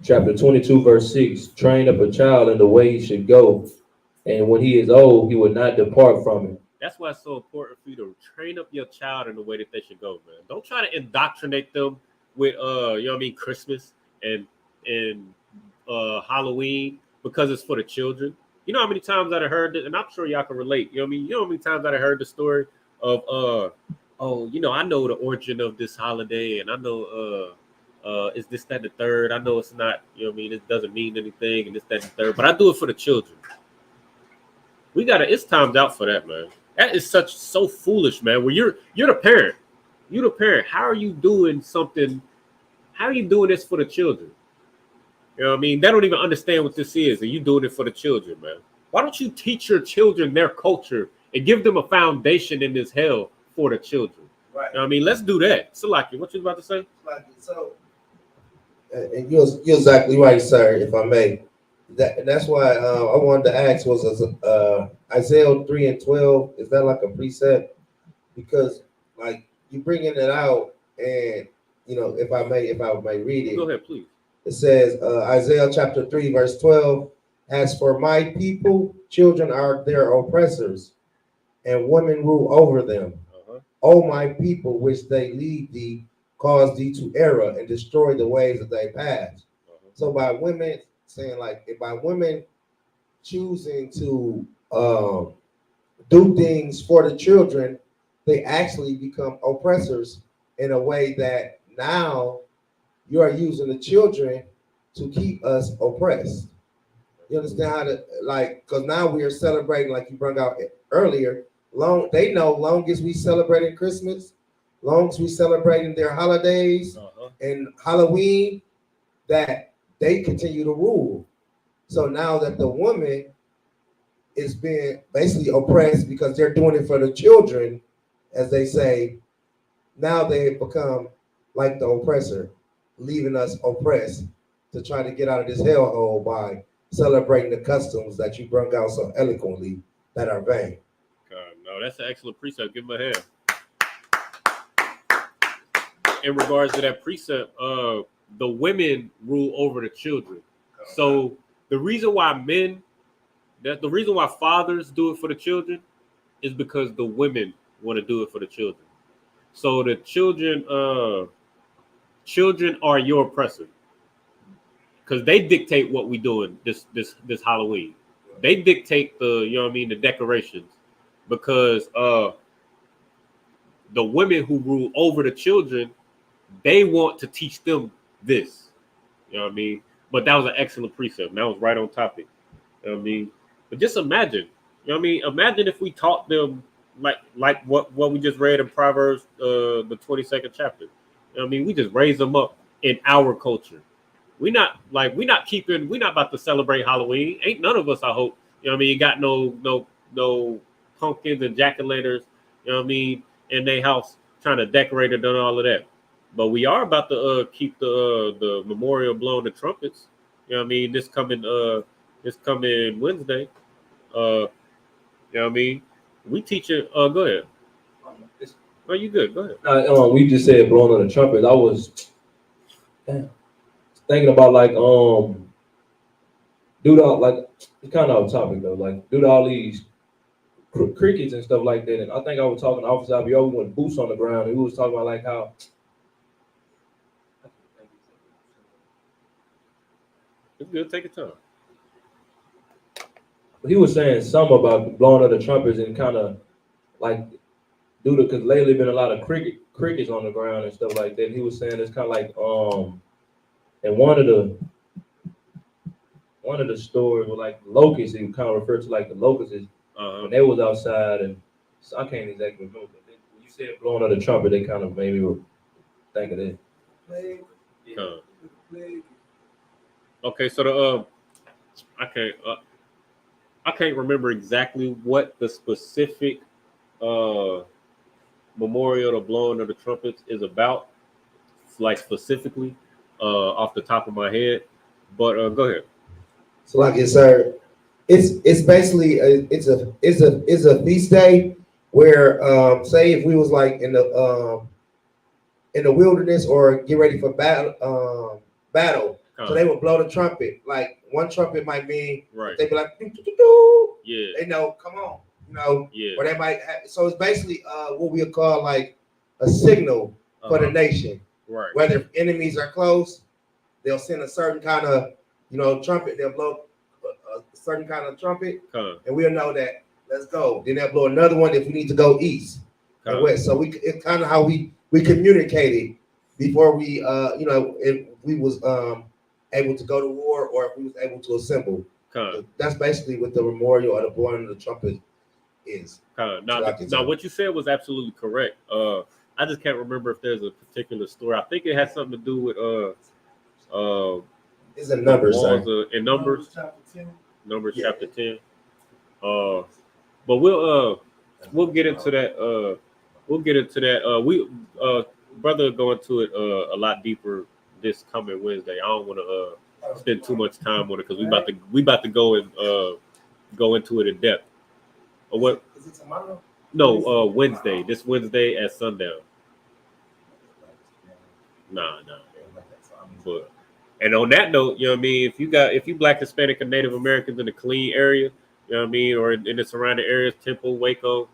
[SPEAKER 9] chapter 22, verse 6. Train up a child in the way he should go, and when he is old, he will not depart from it.
[SPEAKER 5] That's why it's so important for you to train up your child in the way that they should go, man. Don't try to indoctrinate them with you know what I mean, Christmas and Halloween because it's for the children. You know how many times I've heard it, and I'm sure y'all can relate. You know what I mean? You know how many times I've heard the story of oh, you know, I know the origin of this holiday, and I know is this, that, and the third. I know it's not, you know what I mean, it doesn't mean anything, and this, that, and the third, but I do it for the children. It's times out for that, man. That is so foolish, man. Where you're the parent. You're the parent. How are you doing something? How are you doing this for the children? You know what I mean? They don't even understand what this is, and you doing it for the children, man. Why don't you teach your children their culture and give them a foundation in this hell for the children? Right. You know what I mean? Let's do that. Salaki, what you about to say?
[SPEAKER 8] So, and you're exactly right, sir, if I may. That's why I wanted to ask was Isaiah 3:12, is that like a precept? Because like you bringing it out, and you know, if I may read it.
[SPEAKER 5] Go ahead, please.
[SPEAKER 8] It says Isaiah chapter 3, verse 12, as for my people, children are their oppressors, and women rule over them. O my people, which they lead thee, cause thee to error and destroy the ways that they pass. So by women saying by women choosing to do things for the children, they actually become oppressors in a way that now you are using the children to keep us oppressed. You understand how to because now we are celebrating, like you brought out earlier. Long as we celebrating Christmas, long as we celebrating their holidays and Halloween, that they continue to rule. So now that the woman is being basically oppressed because they're doing it for the children, as they say, now they have become like the oppressor, leaving us oppressed to try to get out of this hellhole by celebrating the customs that you brought out so eloquently that are vain.
[SPEAKER 5] No, that's an excellent precept. Give him a hand. In regards to that precept, the women rule over the children. So the reason why fathers do it for the children is because the women want to do it for the children. So the children are your oppressor because they dictate what we doing this Halloween. They dictate the decorations. Because the women who rule over the children, they want to teach them this. You know what I mean? But that was an excellent precept. And that was right on topic. You know what I mean? But just imagine. You know what I mean? Imagine if we taught them like what we just read in Proverbs, the 22nd chapter. You know what I mean? We just raise them up in our culture. We're not about to celebrate Halloween. Ain't none of us, I hope. You know what I mean? You got no pumpkins and jack-o'-lanterns, you know what I mean, in their house trying to decorate it and all of that. But we are about to keep the memorial blowing the trumpets. You know what I mean? This coming Wednesday. You know what I mean? We teach it. Go ahead. Oh, you good? Go ahead.
[SPEAKER 9] We just said blowing on the trumpets. I was thinking about due to it's kind of off topic though. Due to all these crickets and stuff like that. And I think I was talking to Officer Abio, we went boots on the ground, and we was talking about like how.
[SPEAKER 5] It's good. Take your time.
[SPEAKER 9] He was saying something about blowing of the trumpets and kind of like because lately been a lot of crickets on the ground and stuff like that. He was saying it's kind of like and one of the stories with like locusts, he kind of referred to like the locusts when they was outside, and so I can't exactly remember. But when you said blowing of the trumpet, they kind of made me think of that.
[SPEAKER 5] Okay, so the I can't remember exactly what the specific memorial to blowing of the trumpets is about, like specifically, off the top of my head. But go ahead.
[SPEAKER 8] So like it's it's basically it's a feast day where say if we was like in the wilderness or get ready for battle. So they would blow the trumpet. Like one trumpet might mean they'd be like, doo, doo, doo, doo.
[SPEAKER 5] Yeah,
[SPEAKER 8] they know, come on, you know.
[SPEAKER 5] Yeah.
[SPEAKER 8] Or they might have, so it's basically what we would call like a signal for the nation.
[SPEAKER 5] Right.
[SPEAKER 8] Whether enemies are close, they'll send a certain kind of, you know, trumpet. They'll blow a certain kind of trumpet, and we'll know that let's go. Then they'll blow another one if we need to go east and west. So it's kind of how we communicated before we you know, if we was able to go to war or if we was able to assemble. That's basically what the memorial or the blowing of the trumpet is.
[SPEAKER 5] Now, what you said was absolutely correct. I just can't remember if there's a particular story. I think it has something to do with
[SPEAKER 8] it's a Numbers,
[SPEAKER 5] in Numbers
[SPEAKER 4] chapter 10.
[SPEAKER 5] Numbers chapter 10. But we'll get into that. We'll get into that. Brother go into it a lot deeper this coming Wednesday. I don't want to spend too much time on it because we about to go and go into it in depth. What?
[SPEAKER 8] Is it tomorrow?
[SPEAKER 5] No, Wednesday. This Wednesday at sundown. Nah. But and on that note, you know what I mean. If you Black, Hispanic, and Native Americans in the Killeen area, you know what I mean, or in the surrounding areas, Temple, Waco,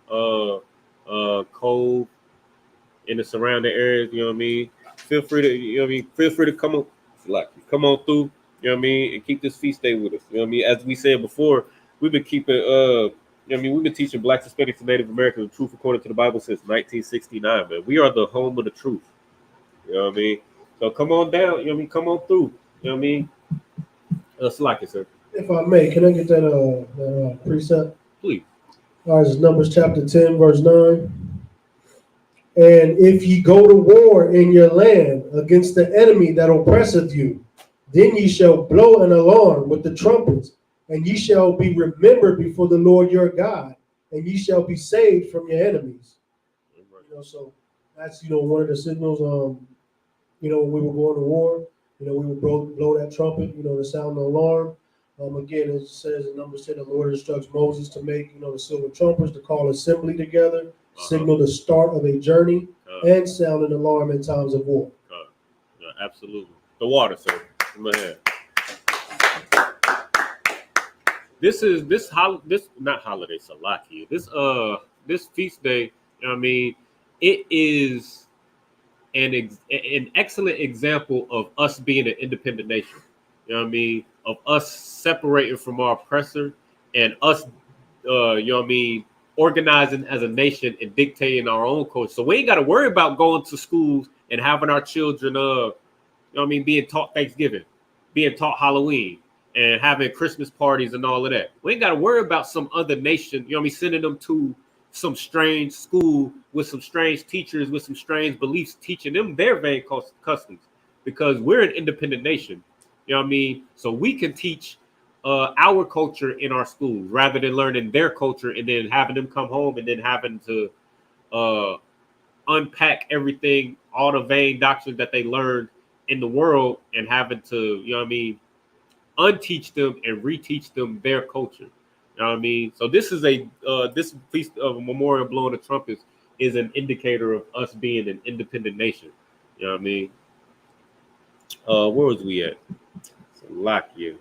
[SPEAKER 5] Cove, in the surrounding areas, you know what I mean. Feel free to come on, come on through, you know what I mean, and keep this feast day with us. You know what I mean. As we said before, we've been keeping you know what I mean, we've been teaching Black, Hispanics, and Native Americans the truth according to the Bible since 1969, man. We are the home of the truth. You know what I mean? So come on down, you know what I mean? Come on through. You know what I mean? Slack it, sir.
[SPEAKER 4] If I may, can I get that precept?
[SPEAKER 5] Please.
[SPEAKER 4] All right, it's Numbers chapter 10, verse 9. And if ye go to war in your land against the enemy that oppresseth you, then ye shall blow an alarm with the trumpets, and ye shall be remembered before the Lord your God, and ye shall be saved from your enemies. You know, so that's, you know, one of the signals. You know, when we were going to war, you know, we would blow that trumpet, you know, to sound the alarm. Again, it says in Numbers 10, the Lord instructs Moses to make, you know, the silver trumpets to call assembly together, signal the start of a journey, and sound an alarm in times of war.
[SPEAKER 5] Yeah, absolutely. The water, sir. Come ahead. This not holiday Salakia. This feast day, you know what I mean, it is an excellent example of us being an independent nation. You know what I mean? Of us separating from our oppressor and us, you know what I mean, organizing as a nation and dictating our own culture. So we ain't got to worry about going to schools and having our children, you know what I mean, being taught Thanksgiving, being taught Halloween, and having Christmas parties and all of that. We ain't got to worry about some other nation, you know what I mean, sending them to some strange school with some strange teachers with some strange beliefs, teaching them their vain customs, because we're an independent nation. You know what I mean? So we can teach our culture in our schools rather than learning their culture and then having them come home and then having to unpack everything, all the vain doctrines that they learned in the world, and having to, you know what I mean, unteach them and reteach them their culture. You know what I mean? So this is this feast of memorial blowing the trumpets is an indicator of us being an independent nation. You know what I mean? Where was we at? Lock you.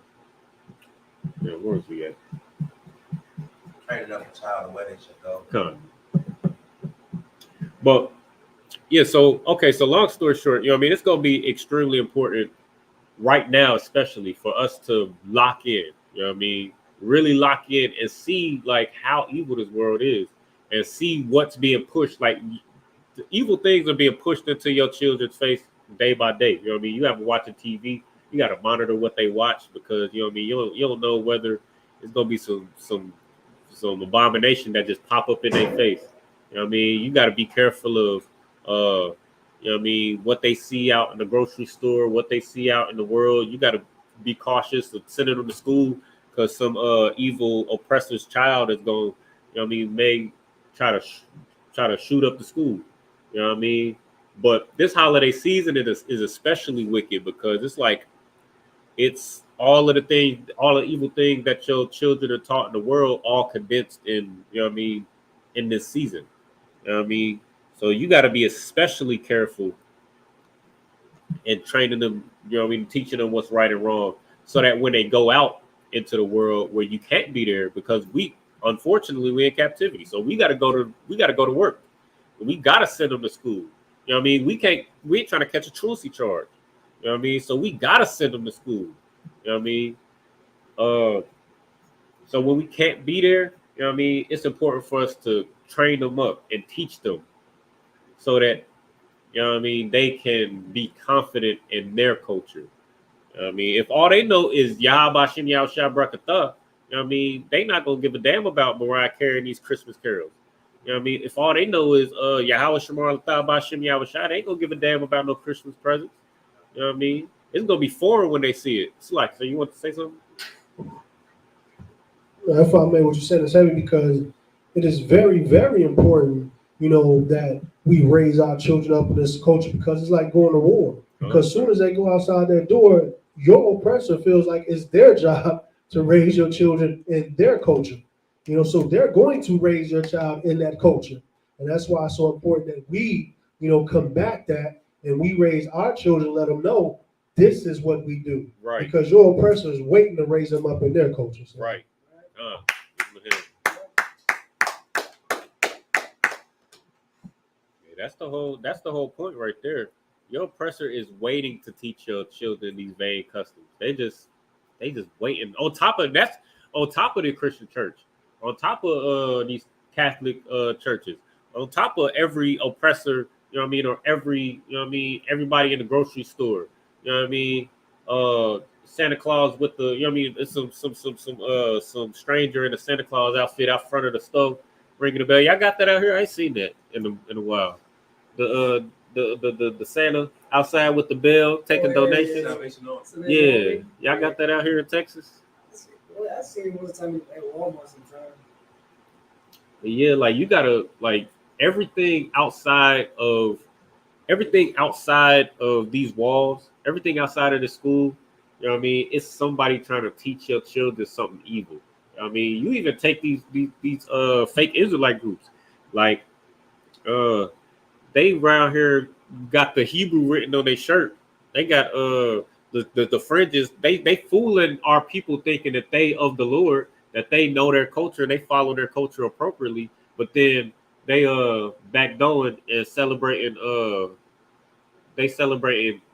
[SPEAKER 5] Yeah, where was we at?
[SPEAKER 6] training up a child the way they should go.
[SPEAKER 5] But yeah, so long story short, it's gonna be extremely important right now, especially for us to lock in, really lock in and see like how evil this world is and see what's being pushed. Like the evil things are being pushed into your children's face day by day. You have to watch the TV, you got to monitor what they watch because you don't know whether it's gonna be some abomination that just pop up in their face. You got to be careful of what they see out in the grocery store, what they see out in the world. You got to be cautious of sending them to school because some evil oppressor's child is going, may try to shoot up the school. But this holiday season is especially wicked because it's all of the things, all the evil things that your children are taught in the world, all condensed in, in this season. So you got to be especially careful in training them, teaching them what's right and wrong, so that when they go out into the world where you can't be there, because unfortunately we're in captivity, so we got to go to work, we got to send them to school. We ain't trying to catch a truancy charge. So we got to send them to school. So when we can't be there, it's important for us to train them up and teach them so that they can be confident in their culture. If all they know is Yah Bashim Yah Shah Brakatah, they not gonna give a damn about Mariah Carey and these Christmas carols. If all they know is Yahweh Shamar Latah Bashim Yah Shah, they ain't gonna give a damn about no Christmas presents. It's gonna be foreign when they see it. It's like, so you want to say something?
[SPEAKER 4] If I may, what you said is heavy because it is very, very important, that we raise our children up in this culture because it's like going to war. Because as soon as they go outside their door, your oppressor feels like it's their job to raise your children in their culture. So they're going to raise your child in that culture. And that's why it's so important that we, combat that and we raise our children, let them know this is what we do.
[SPEAKER 5] Right.
[SPEAKER 4] Because your oppressor is waiting to raise them up in their culture. So.
[SPEAKER 5] Right. That's the whole point right there. Your oppressor is waiting to teach your children these vain customs. They just waiting. On top of the Christian church, on top of these Catholic churches, on top of every oppressor, or every, everybody in the grocery store, Santa Claus with the, it's some stranger in a Santa Claus outfit out front of the stove ringing the bell. Y'all got that out here? I ain't seen that in a while. The Santa outside with the bell taking donations. Yeah, y'all got that out here in Texas?
[SPEAKER 7] I seen it one time at Walmart sometime.
[SPEAKER 5] Yeah, like you gotta everything outside of these walls, everything outside of the school. It's somebody trying to teach your children something evil. You even take these fake Israelite groups, they around here got the Hebrew written on their shirt. They got the fringes. They fooling our people thinking that they of the Lord, that they know their culture, they follow their culture appropriately. But then they backdoing and celebrating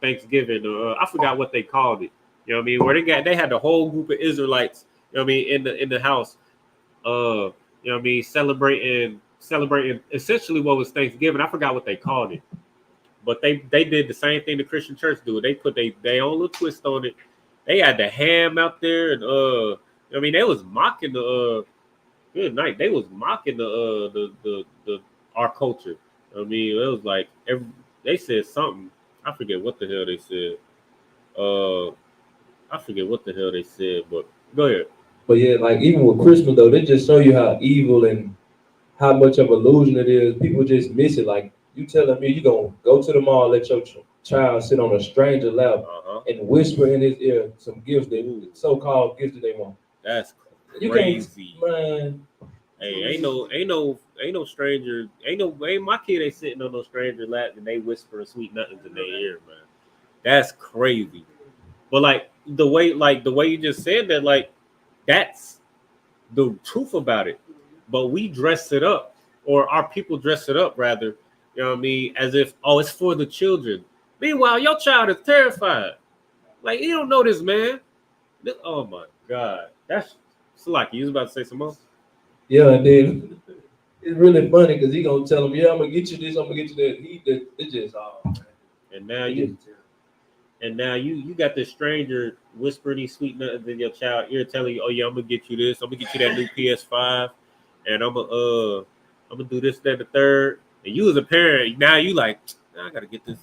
[SPEAKER 5] Thanksgiving. I forgot what they called it. Where they had the whole group of Israelites. In the house. Celebrating essentially what was Thanksgiving. I forgot what they called it, but they did the same thing the Christian church do. They put their own little twist on it. They had the ham out there, and they was mocking the good night. They was mocking the our culture. It was like they said something. I forget what the hell they said. But go ahead.
[SPEAKER 9] But yeah, like even with Christmas though, they just show you how evil and how much of an illusion it is. People just miss it. Like you telling me you gonna go to the mall, let your child sit on a stranger lap and whisper in his ear some gifts, so-called gifts that they want.
[SPEAKER 5] That's
[SPEAKER 9] crazy, man.
[SPEAKER 5] Hey, ain't no stranger. Ain't my kid ain't sitting on no stranger lap and they whispering sweet nothings in their ear, man. That's crazy. But the way you just said that, that's the truth about it. but we dress it up, or our people dress it up rather, you know what I mean, as if, oh, it's for the children. Meanwhile, your child is terrified. Like, you don't know this, man. Oh my God. That's Salaki. You was about to say some more?
[SPEAKER 9] Yeah, and then it's really funny because he gonna tell him, yeah, I'm gonna get you this, I'm gonna get you that. It's just
[SPEAKER 5] And now you got this stranger whispering these sweet nothings in your child ear, telling you, "Oh yeah, I'm gonna get you this. I'm gonna get you that new PS5, and I'm gonna do this, that, and the third." And you as a parent, now you like, I gotta get this.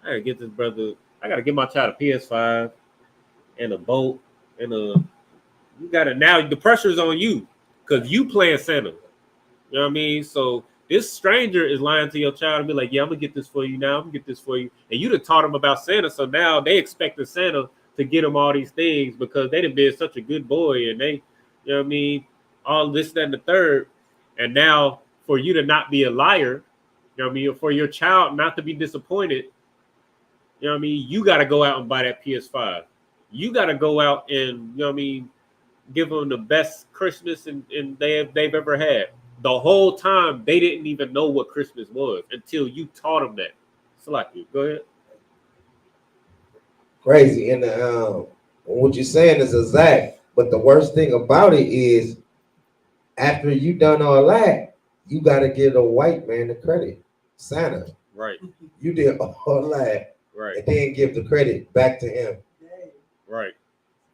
[SPEAKER 5] I gotta get this brother. I gotta get my child a PS5 and a boat and a. You gotta now. The pressure's on you because you playing Santa. You know what I mean? So this stranger is lying to your child and be like, yeah, I'm gonna get this for you now. I'm gonna get this for you. And you done taught them about Santa. So now they expecting Santa to get them all these things because they done been such a good boy and they, you know what I mean, all this, that, and the third. And now for you to not be a liar, you know what I mean, for your child not to be disappointed, you know what I mean, you gotta go out and buy that PS5. You gotta go out and, you know what I mean, give them the best Christmas and they've ever had. The whole time they didn't even know what Christmas was until you taught them that. Salaki, go ahead.
[SPEAKER 8] Crazy. And what you're saying is exact. But the worst thing about it is after you done all that, you got to give a white man the credit. Santa.
[SPEAKER 5] Right.
[SPEAKER 8] You did all that.
[SPEAKER 5] Right.
[SPEAKER 8] And then give the credit back to him.
[SPEAKER 5] Right.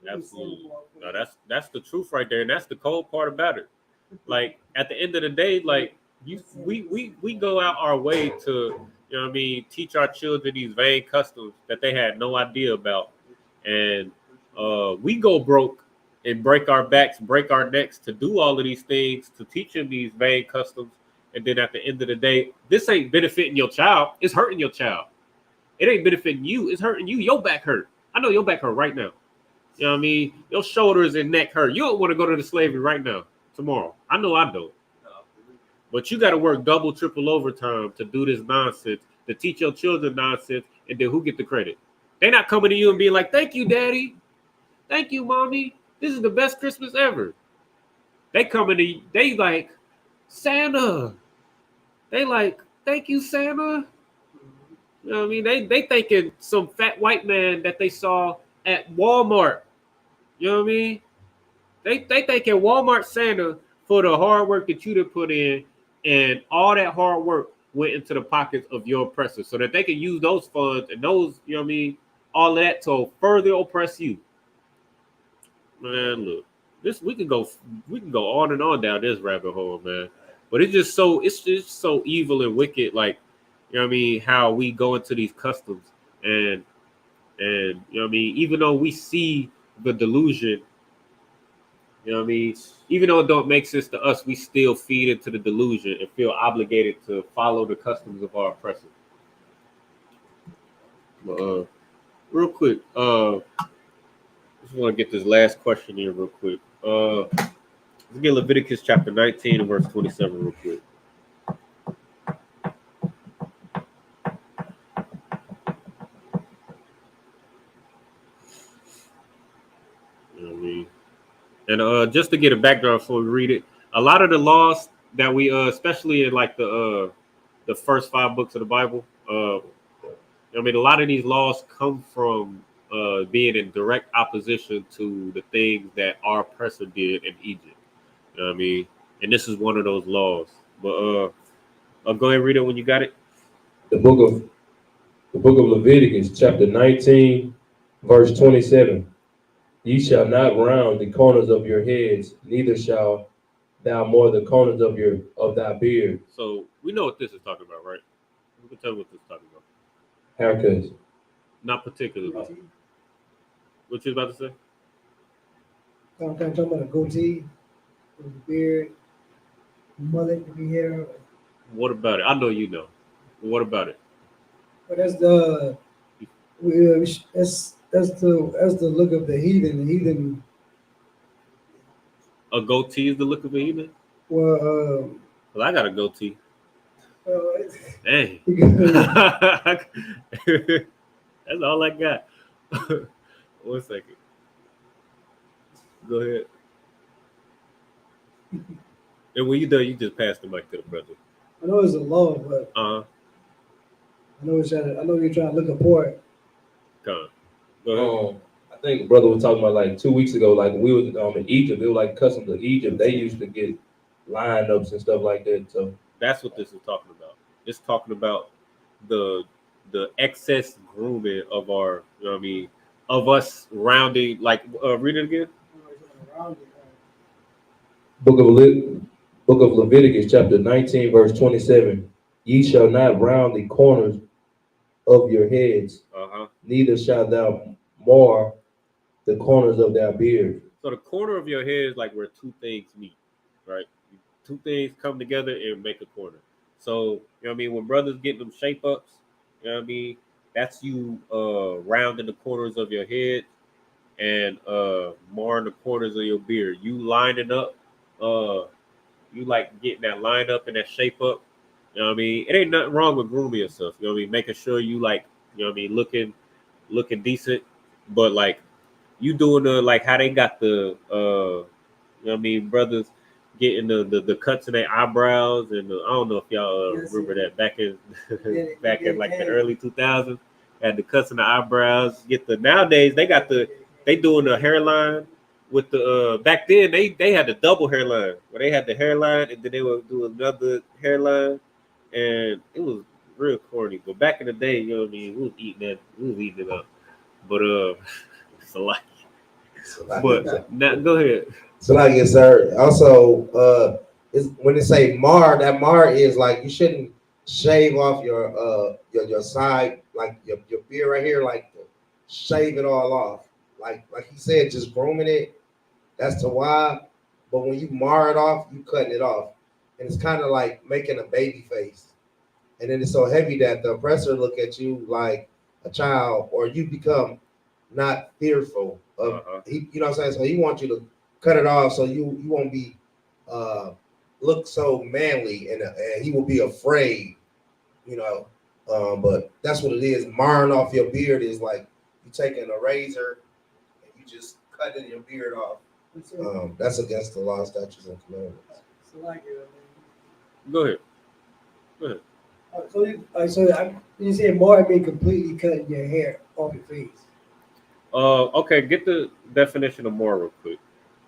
[SPEAKER 5] Absolutely. No, that's the truth right there. And that's the cold part about it. Like at the end of the day, like we go out our way to, you know what I mean, teach our children these vain customs that they had no idea about. And we go broke and break our backs, break our necks to do all of these things, to teach them these vain customs. And then at the end of the day, this ain't benefiting your child, it's hurting your child. It ain't benefiting you, it's hurting you. Your back hurt. I know your back hurt right now. You know what I mean? Your shoulders and neck hurt. You don't want to go to the slavery right now, tomorrow. I know I don't. But you got to work double, triple overtime to do this nonsense, to teach your children nonsense, and then who get the credit? They're not coming to you and being like, thank you, daddy. Thank you, mommy. This is the best Christmas ever. They coming to you, they like, Santa. They like, thank you, Santa. You know what I mean? They thinking some fat white man that they saw at Walmart. You know what I mean? They thanking Walmart Santa for the hard work that you done put in, and all that hard work went into the pockets of your oppressors so that they can use those funds and those, you know what I mean, all of that to further oppress you. Man, look, we can go on and on down this rabbit hole, man. But it's just so evil and wicked, like, you know what I mean, how we go into these customs and you know what I mean, even though we see the delusion, you know what I mean, even though it don't make sense to us, we still feed into the delusion and feel obligated to follow the customs of our oppressors. But, real quick, just want to get this last question here real quick. Let's get Leviticus chapter 19 and verse 27 real quick. You know what I mean? And just to get a background before we read it, a lot of the laws that we, especially in like the first 5 books of the Bible, I mean, a lot of these laws come from being in direct opposition to the things that our oppressor did in Egypt. You know what I mean? And this is one of those laws. But go ahead and read it when you got it.
[SPEAKER 9] The book of Leviticus, chapter 19, verse 27. Ye shall not round the corners of your heads, neither shall thou more the corners of thy beard.
[SPEAKER 5] So we know what this is talking about, right? You can tell me what this is talking about.
[SPEAKER 9] Haircuts.
[SPEAKER 5] Not particularly. What you about to say?
[SPEAKER 7] I'm talking about a goatee, a beard, mullet to be hair.
[SPEAKER 5] What about it? I know you know. But what about it?
[SPEAKER 7] But that's the look of the heathen. The heathen.
[SPEAKER 5] A goatee is the look of a heathen?
[SPEAKER 7] Well,
[SPEAKER 5] I got a goatee. Dang. That's all I got. 1 second. Go ahead. And when you done, you just pass the mic to the brother.
[SPEAKER 7] I know it's a law, but I know you're trying to look important.
[SPEAKER 5] Go ahead.
[SPEAKER 9] I think brother was talking about like 2 weeks ago, like we was in Egypt. It was like customs of Egypt. They used to get lineups and stuff like that. So
[SPEAKER 5] that's what this is talking about. It's talking about the excess grooming of our, you know what I mean, of us rounding. Like, read it again.
[SPEAKER 9] Book of Leviticus, chapter 19, verse 27. Ye shall not round the corners of your heads, neither shalt thou mar the corners of thy beard.
[SPEAKER 5] So the corner of your head is like where two things meet, right? Two things come together and make a corner. So, you know what I mean? When brothers get them shape ups, you know what I mean? That's you rounding the corners of your head and marring the corners of your beard. You lining up, you like getting that line up and that shape up. You know what I mean? It ain't nothing wrong with grooming yourself. You know what I mean? Making sure you like, you know what I mean, looking decent, but like you doing the like how they got the you know what I mean, brothers getting the cuts in their eyebrows and I don't know if y'all remember that back in in like the early 2000s, had the cuts in the eyebrows. Nowadays they doing the hairline with the back then they had the double hairline where they had the hairline and then they would do another hairline and it was real corny. But back in the day, you know what I mean, we was eating it up. But it's a lot. But now, go ahead.
[SPEAKER 8] So like yes, sir. Also, when they say mar, that mar is like you shouldn't shave off your side, like your beard right here, like shave it all off. Like he said, just grooming it. That's the why. But when you mar it off, you cutting it off, and it's kind of like making a baby face. And then it's so heavy that the oppressor look at you like a child, or you become not fearful of. You know what I'm saying? So he wants you to cut it off so you won't be look so manly, and he will be afraid. You know, but that's what it is. Marring off your beard is like you taking a razor and you just cutting your beard off. That's against the law, statutes, and commandments.
[SPEAKER 5] Go ahead.
[SPEAKER 7] You say more mean completely cutting your hair off your face.
[SPEAKER 5] Okay, get the definition of more real quick.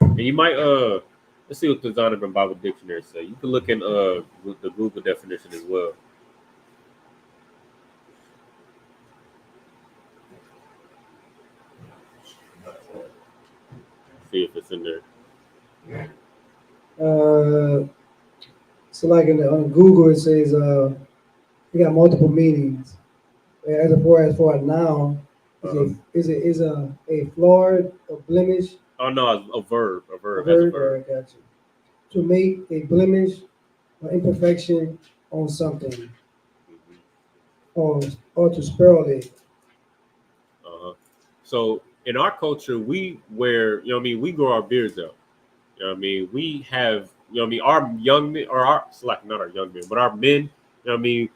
[SPEAKER 5] And you might let's see what the Zondervan Bible Dictionary say. You can look in the Google definition as well. See if it's in there.
[SPEAKER 7] So like on Google it says you got multiple meanings. As far a noun, is a flaw, a blemish.
[SPEAKER 5] Oh no, a verb. A verb.
[SPEAKER 7] Got you. To make a blemish or imperfection on something, or to spoil it.
[SPEAKER 5] So in our culture, we wear, you know what I mean, we grow our beards out. You know what I mean? We have, you know what I mean, our young men, or it's like not our young men, but our men, you know what I mean,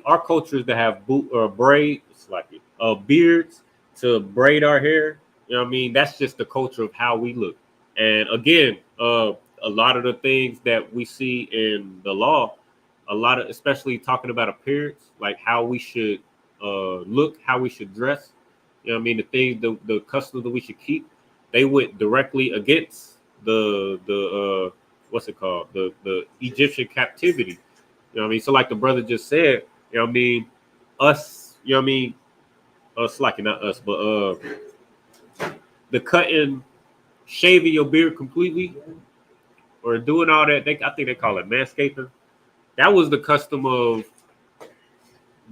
[SPEAKER 5] our culture is to have braid, it's like beards, to braid our hair. You know what I mean? That's just the culture of how we look. And again, a lot of the things that we see in the law, especially talking about appearance, like how we should look, how we should dress. You know what I mean? The things, the customs that we should keep, they went directly against the what's it called? The Egyptian captivity. You know what I mean? So like the brother just said, you know what I mean? Us, you know what I mean? Us, like not us, but the cutting, shaving your beard completely, or doing all that. I think they call it manscaping. That was the custom of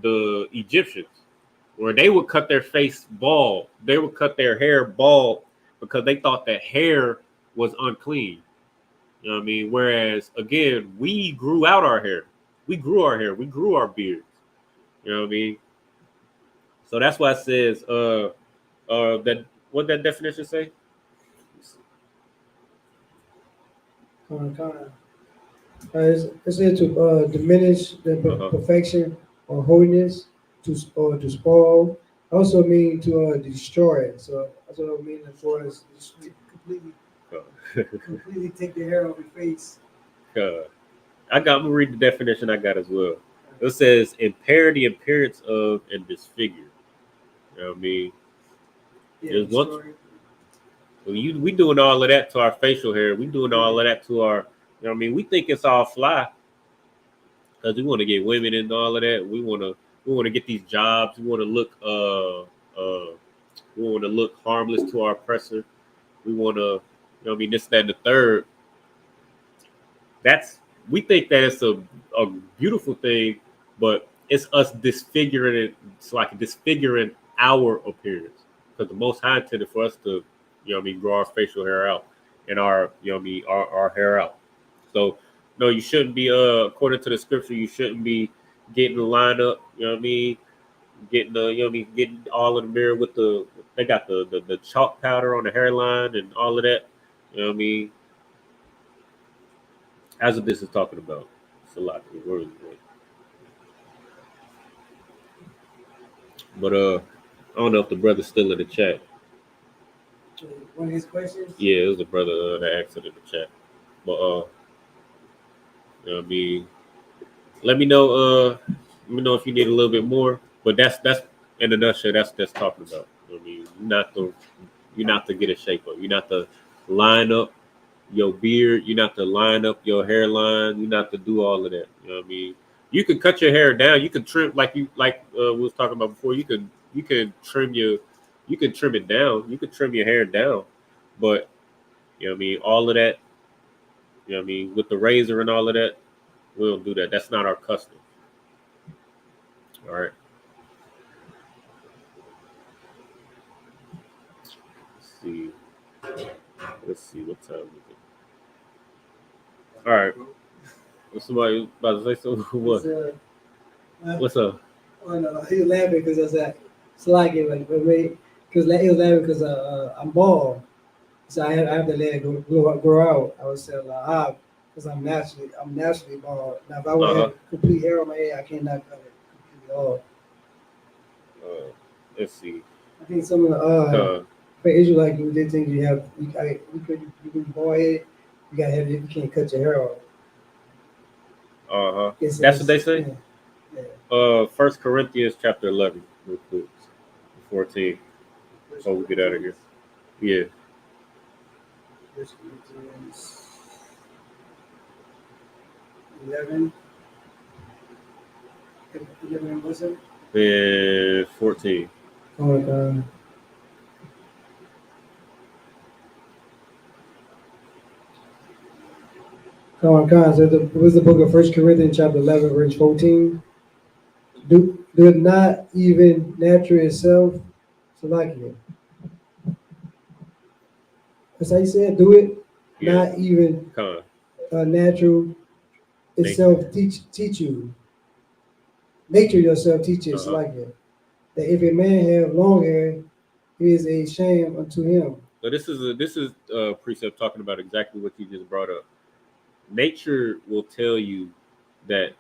[SPEAKER 5] the Egyptians, where they would cut their face bald. They would cut their hair bald because they thought that hair was unclean. You know what I mean? Whereas, again, we grew out our hair. We grew our hair. We grew our beards. You know what I mean? So that's why it says, that what that definition say?
[SPEAKER 7] It says to diminish the perfection or holiness, to spoil. Also mean to destroy. So that's what I mean as far as completely take the hair off your face.
[SPEAKER 5] I'm gonna read the definition I got as well. It says impair the appearance of and disfigure. You know what I mean? There's one. We doing all of that to our facial hair. We doing all of that to our. You know what I mean? We think it's all fly because we want to get women and all of that. We want to get these jobs. We want to look we want to look harmless to our oppressor. We want to, you know what I mean, this, that, and the third. We think that it's a beautiful thing, but it's us disfiguring it. It's like disfiguring our appearance because the Most High intended for us to, you know what I mean, grow our facial hair out and our, you know what I mean, our hair out. So, no, you shouldn't be, according to the scripture, you shouldn't be getting lined up, you know what I mean, getting the, you know what I mean, getting all in the mirror with they got the chalk powder on the hairline and all of that, you know what I mean. That's what this is talking about. It's a lot of words. But I don't know if the brother's still in the chat.
[SPEAKER 7] One of his questions?
[SPEAKER 5] Yeah, it was a brother that asked it in the chat. But you know what I mean, let me know if you need a little bit more. But that's in a nutshell, that's talking about. You know what I mean, you're not to get a shape up. You're not to line up your beard, you're not to line up your hairline, you're not to do all of that. You know what I mean? You can cut your hair down, you can trim like we was talking about before, you can trim it down, you can trim your hair down, but you know what I mean, all of that, you know what I mean, with the razor and all of that, we don't do that. That's not our custom. All right. Let's see what time is it. All right. Somebody about to say something? What? What's up?
[SPEAKER 7] Oh no, he was laughing because I was like because he was laughing because I'm bald, so I have to let it grow out. I was saying because I'm naturally bald. Now if I would have complete hair on my head, I cannot cut it completely off.
[SPEAKER 5] Let's see.
[SPEAKER 7] I think some of the for Israelite people, they think you can be bald head. You gotta have it. You can't cut your hair off.
[SPEAKER 5] That's what they say.
[SPEAKER 7] Yeah. Yeah.
[SPEAKER 5] 1 Corinthians chapter 11, real quick, 14. Before we get out of here. Yeah.
[SPEAKER 7] 1 Corinthians 11. 11 what's it?
[SPEAKER 5] And 14.
[SPEAKER 7] Oh my God. Come on, so it was the book of 1 Corinthians chapter 11, verse 14. Do not even nature itself to like it. That's how you said, do it. Yeah. Not even natural itself teach you. Nature yourself teaches like it. That if a man have long hair, he is a shame unto him.
[SPEAKER 5] So this is a precept talking about exactly what you just brought up. Nature will tell you that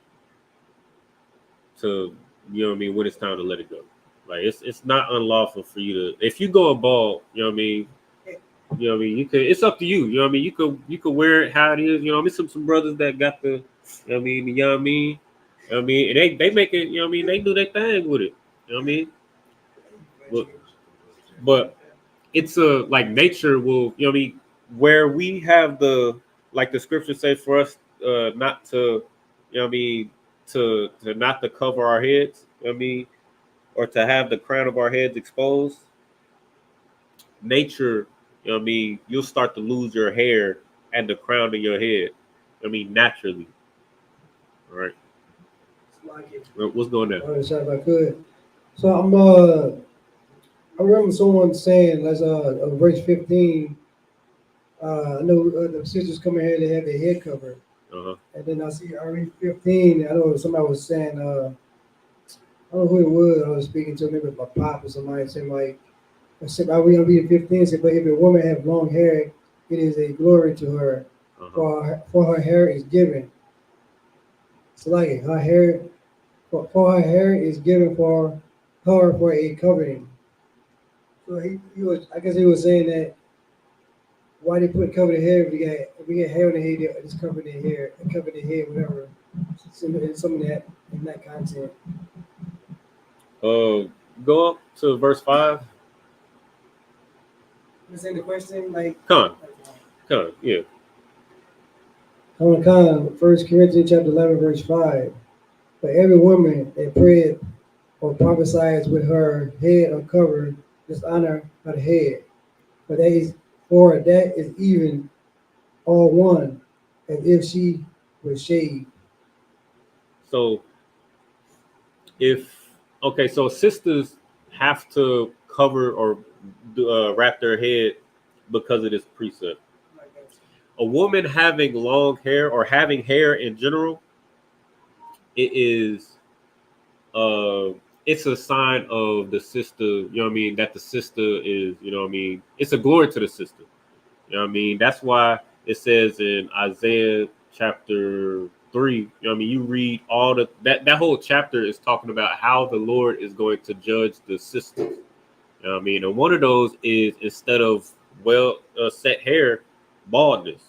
[SPEAKER 5] you know what I mean, when it's time to let it go. Like it's not unlawful for you to, if you go bald, you know what I mean, you could, it's up to you. You know what I mean? You could wear it how it is. You know what I mean? Some brothers that got the, you know what I mean, you know what I mean? You know what I mean? And they make it, you know what I mean, they do their thing with it. You know what I mean? But it's like nature will, you know what I mean, where we have like the scriptures say for us not to, you know what I mean, to not to cover our heads, you know what I mean, or to have the crown of our heads exposed. Nature, you know what I mean, you'll start to lose your hair and the crown of your head. I mean, naturally. All right. What's going on?
[SPEAKER 7] If I could. So I remember someone saying, that's verse 15. I know the sisters come in here, they have their head covered. And then I read 15. I know somebody was saying, I don't know who it was. I was speaking to, maybe my pop or somebody saying like, I read 15. Said, but if a woman have long hair, it is a glory to her, for her hair is given. So like her hair, for her hair is given for her for a covering. So he was, I guess he was saying that why they put cover the hair if we get hair on the head, they just cover their hair and cover their head, whatever. Some of that in that content.
[SPEAKER 5] Go up to verse 5.
[SPEAKER 7] Understand the question? Like,
[SPEAKER 5] Come on, yeah.
[SPEAKER 7] on 1 Corinthians chapter 11, verse 5. For every woman that prayeth or prophesies with her head uncovered, dishonor her head. For that is even all one, as if she was shaved.
[SPEAKER 5] So so sisters have to cover or wrap their head because of this precept. A woman having long hair or having hair in general, it is it's a sign of the sister, you know what I mean, that the sister is, you know what I mean, it's a glory to the sister. You know what I mean? That's why it says in Isaiah chapter 3, you know what I mean, you read all that whole chapter is talking about how the Lord is going to judge the sisters. You know what I mean? And one of those is, instead of set hair, baldness.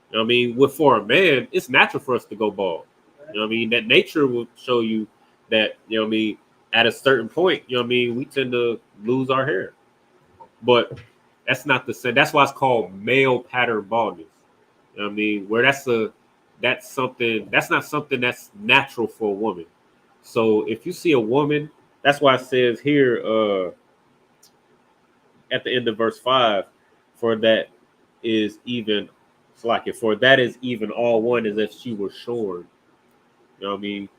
[SPEAKER 5] You know what I mean? For a man, it's natural for us to go bald. You know what I mean? That nature will show you that, you know what I mean, at a certain point, you know what I mean, we tend to lose our hair. But that's not the same. That's why it's called male pattern baldness. You know what I mean? Where that's not something that's natural for a woman. So if you see a woman, that's why it says here at the end of verse 5, for that is even for that is even all one, as if she were shorn. You know what I mean?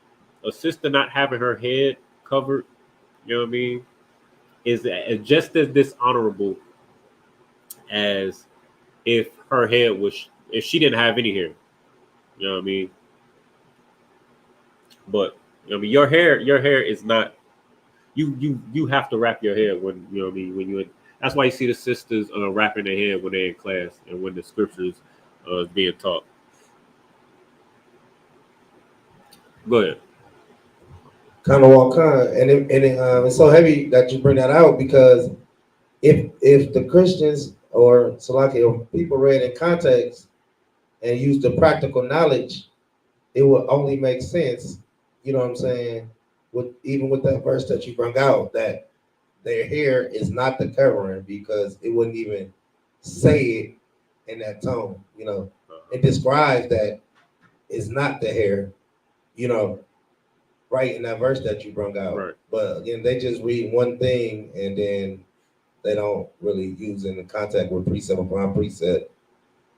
[SPEAKER 5] A sister not having her head covered, you know what I mean, is just as dishonorable as if her head was, if she didn't have any hair. You know what I mean? But you know what I mean, your hair is not, you have to wrap your hair when, you know what I mean, when you, that's why you see the sisters wrapping their hair when they're in class and when the scriptures is being taught. Go ahead.
[SPEAKER 8] Kind of walk on, and it's so heavy that you bring that out, because if the Christians or Salaki or people read in context and use the practical knowledge, it will only make sense. You know what I'm saying? Even with that verse that you brought out, that their hair is not the covering, because it wouldn't even say it in that tone. You know, it describes that it's not the hair. You know, right in that verse that you brought out.
[SPEAKER 5] Right.
[SPEAKER 8] But again, they just read one thing and then they don't really use in the contact with precept upon precept,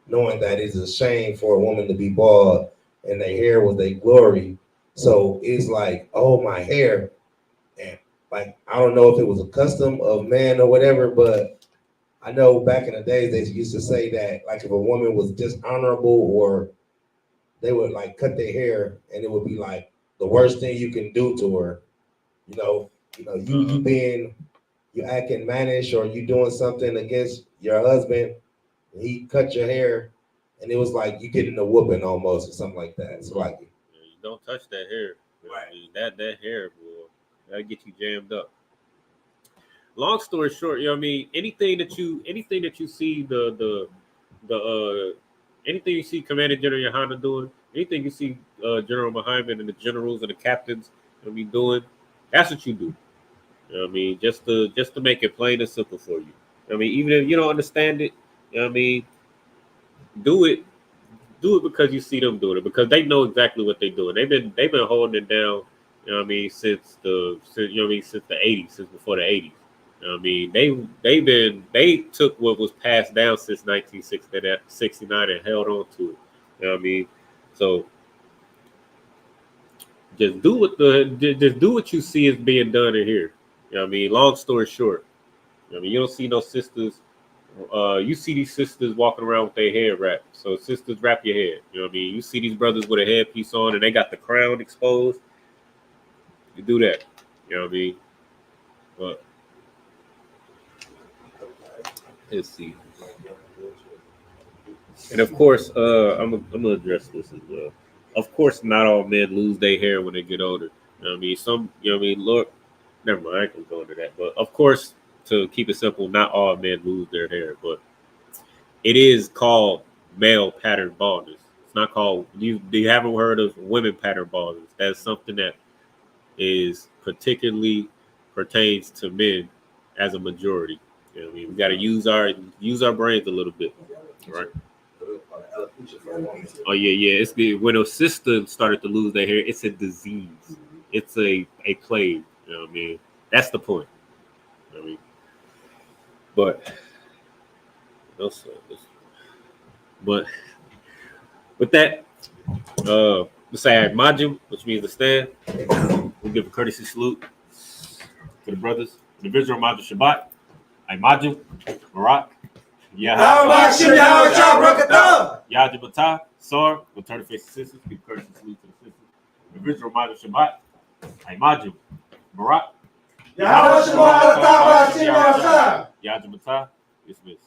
[SPEAKER 8] knowing that it's a shame for a woman to be bald and their hair was their glory. So it's like, oh, my hair. And like, I don't know if it was a custom of man or whatever, but I know back in the days they used to say that, like, if a woman was dishonorable, or they would like cut their hair and it would be like the worst thing you can do to her. You acting mannish, or you doing something against your husband, and he cut your hair, and it was like you getting a whooping almost, or something like that. It's like,
[SPEAKER 5] you don't touch that hair. Right. I mean, that hair, boy, that'll get you jammed up. Long story short, you know what I mean, anything that you see anything you see Commander General Yohana doing, anything you see General Muhammad and the generals and the captains, you know what I mean, doing, that's what you do. You know what I mean? Just to make it plain and simple for you. You know what I mean? Even if you don't understand it, you know what I mean, do it because you see them doing it, because they know exactly what they're doing. They've been holding it down, you know what I mean, since the 80s, since before the 80s. You know what I mean? They took what was passed down since 1969 and held on to it. You know what I mean? So just do what you see is being done in here. You know what I mean? Long story short, you know what I mean, you don't see no sisters. You see these sisters walking around with their hair wrapped. So sisters, wrap your head. You know what I mean? You see these brothers with a headpiece on and they got the crown exposed. You do that. You know what I mean? But let's see. And of course, I'm gonna address this as well. Of course, not all men lose their hair when they get older. You know what I mean? Some, you know what I mean? Look, never mind, I ain't gonna go into that. But of course, to keep it simple, not all men lose their hair. But it is called male pattern baldness. It's not called. You haven't heard of women pattern baldness. That's something that is particularly pertains to men as a majority. You know what I mean? We got to use our brains a little bit, right? Oh yeah. It's the when a sister started to lose their hair, it's a disease. It's a plague. You know what I mean? That's the point. You know what I mean, but also, but with that, let's say Majum, which means to stand. We'll give a courtesy salute to the brothers. The visual Majum Shabbat. Majum, Barak. Yajim Batah, Sor, we'll turn the face to sisters, give courtesy salute to the sisters. The visual Majum Shabbat. Majum, Barak. Yajim Batah, dismiss.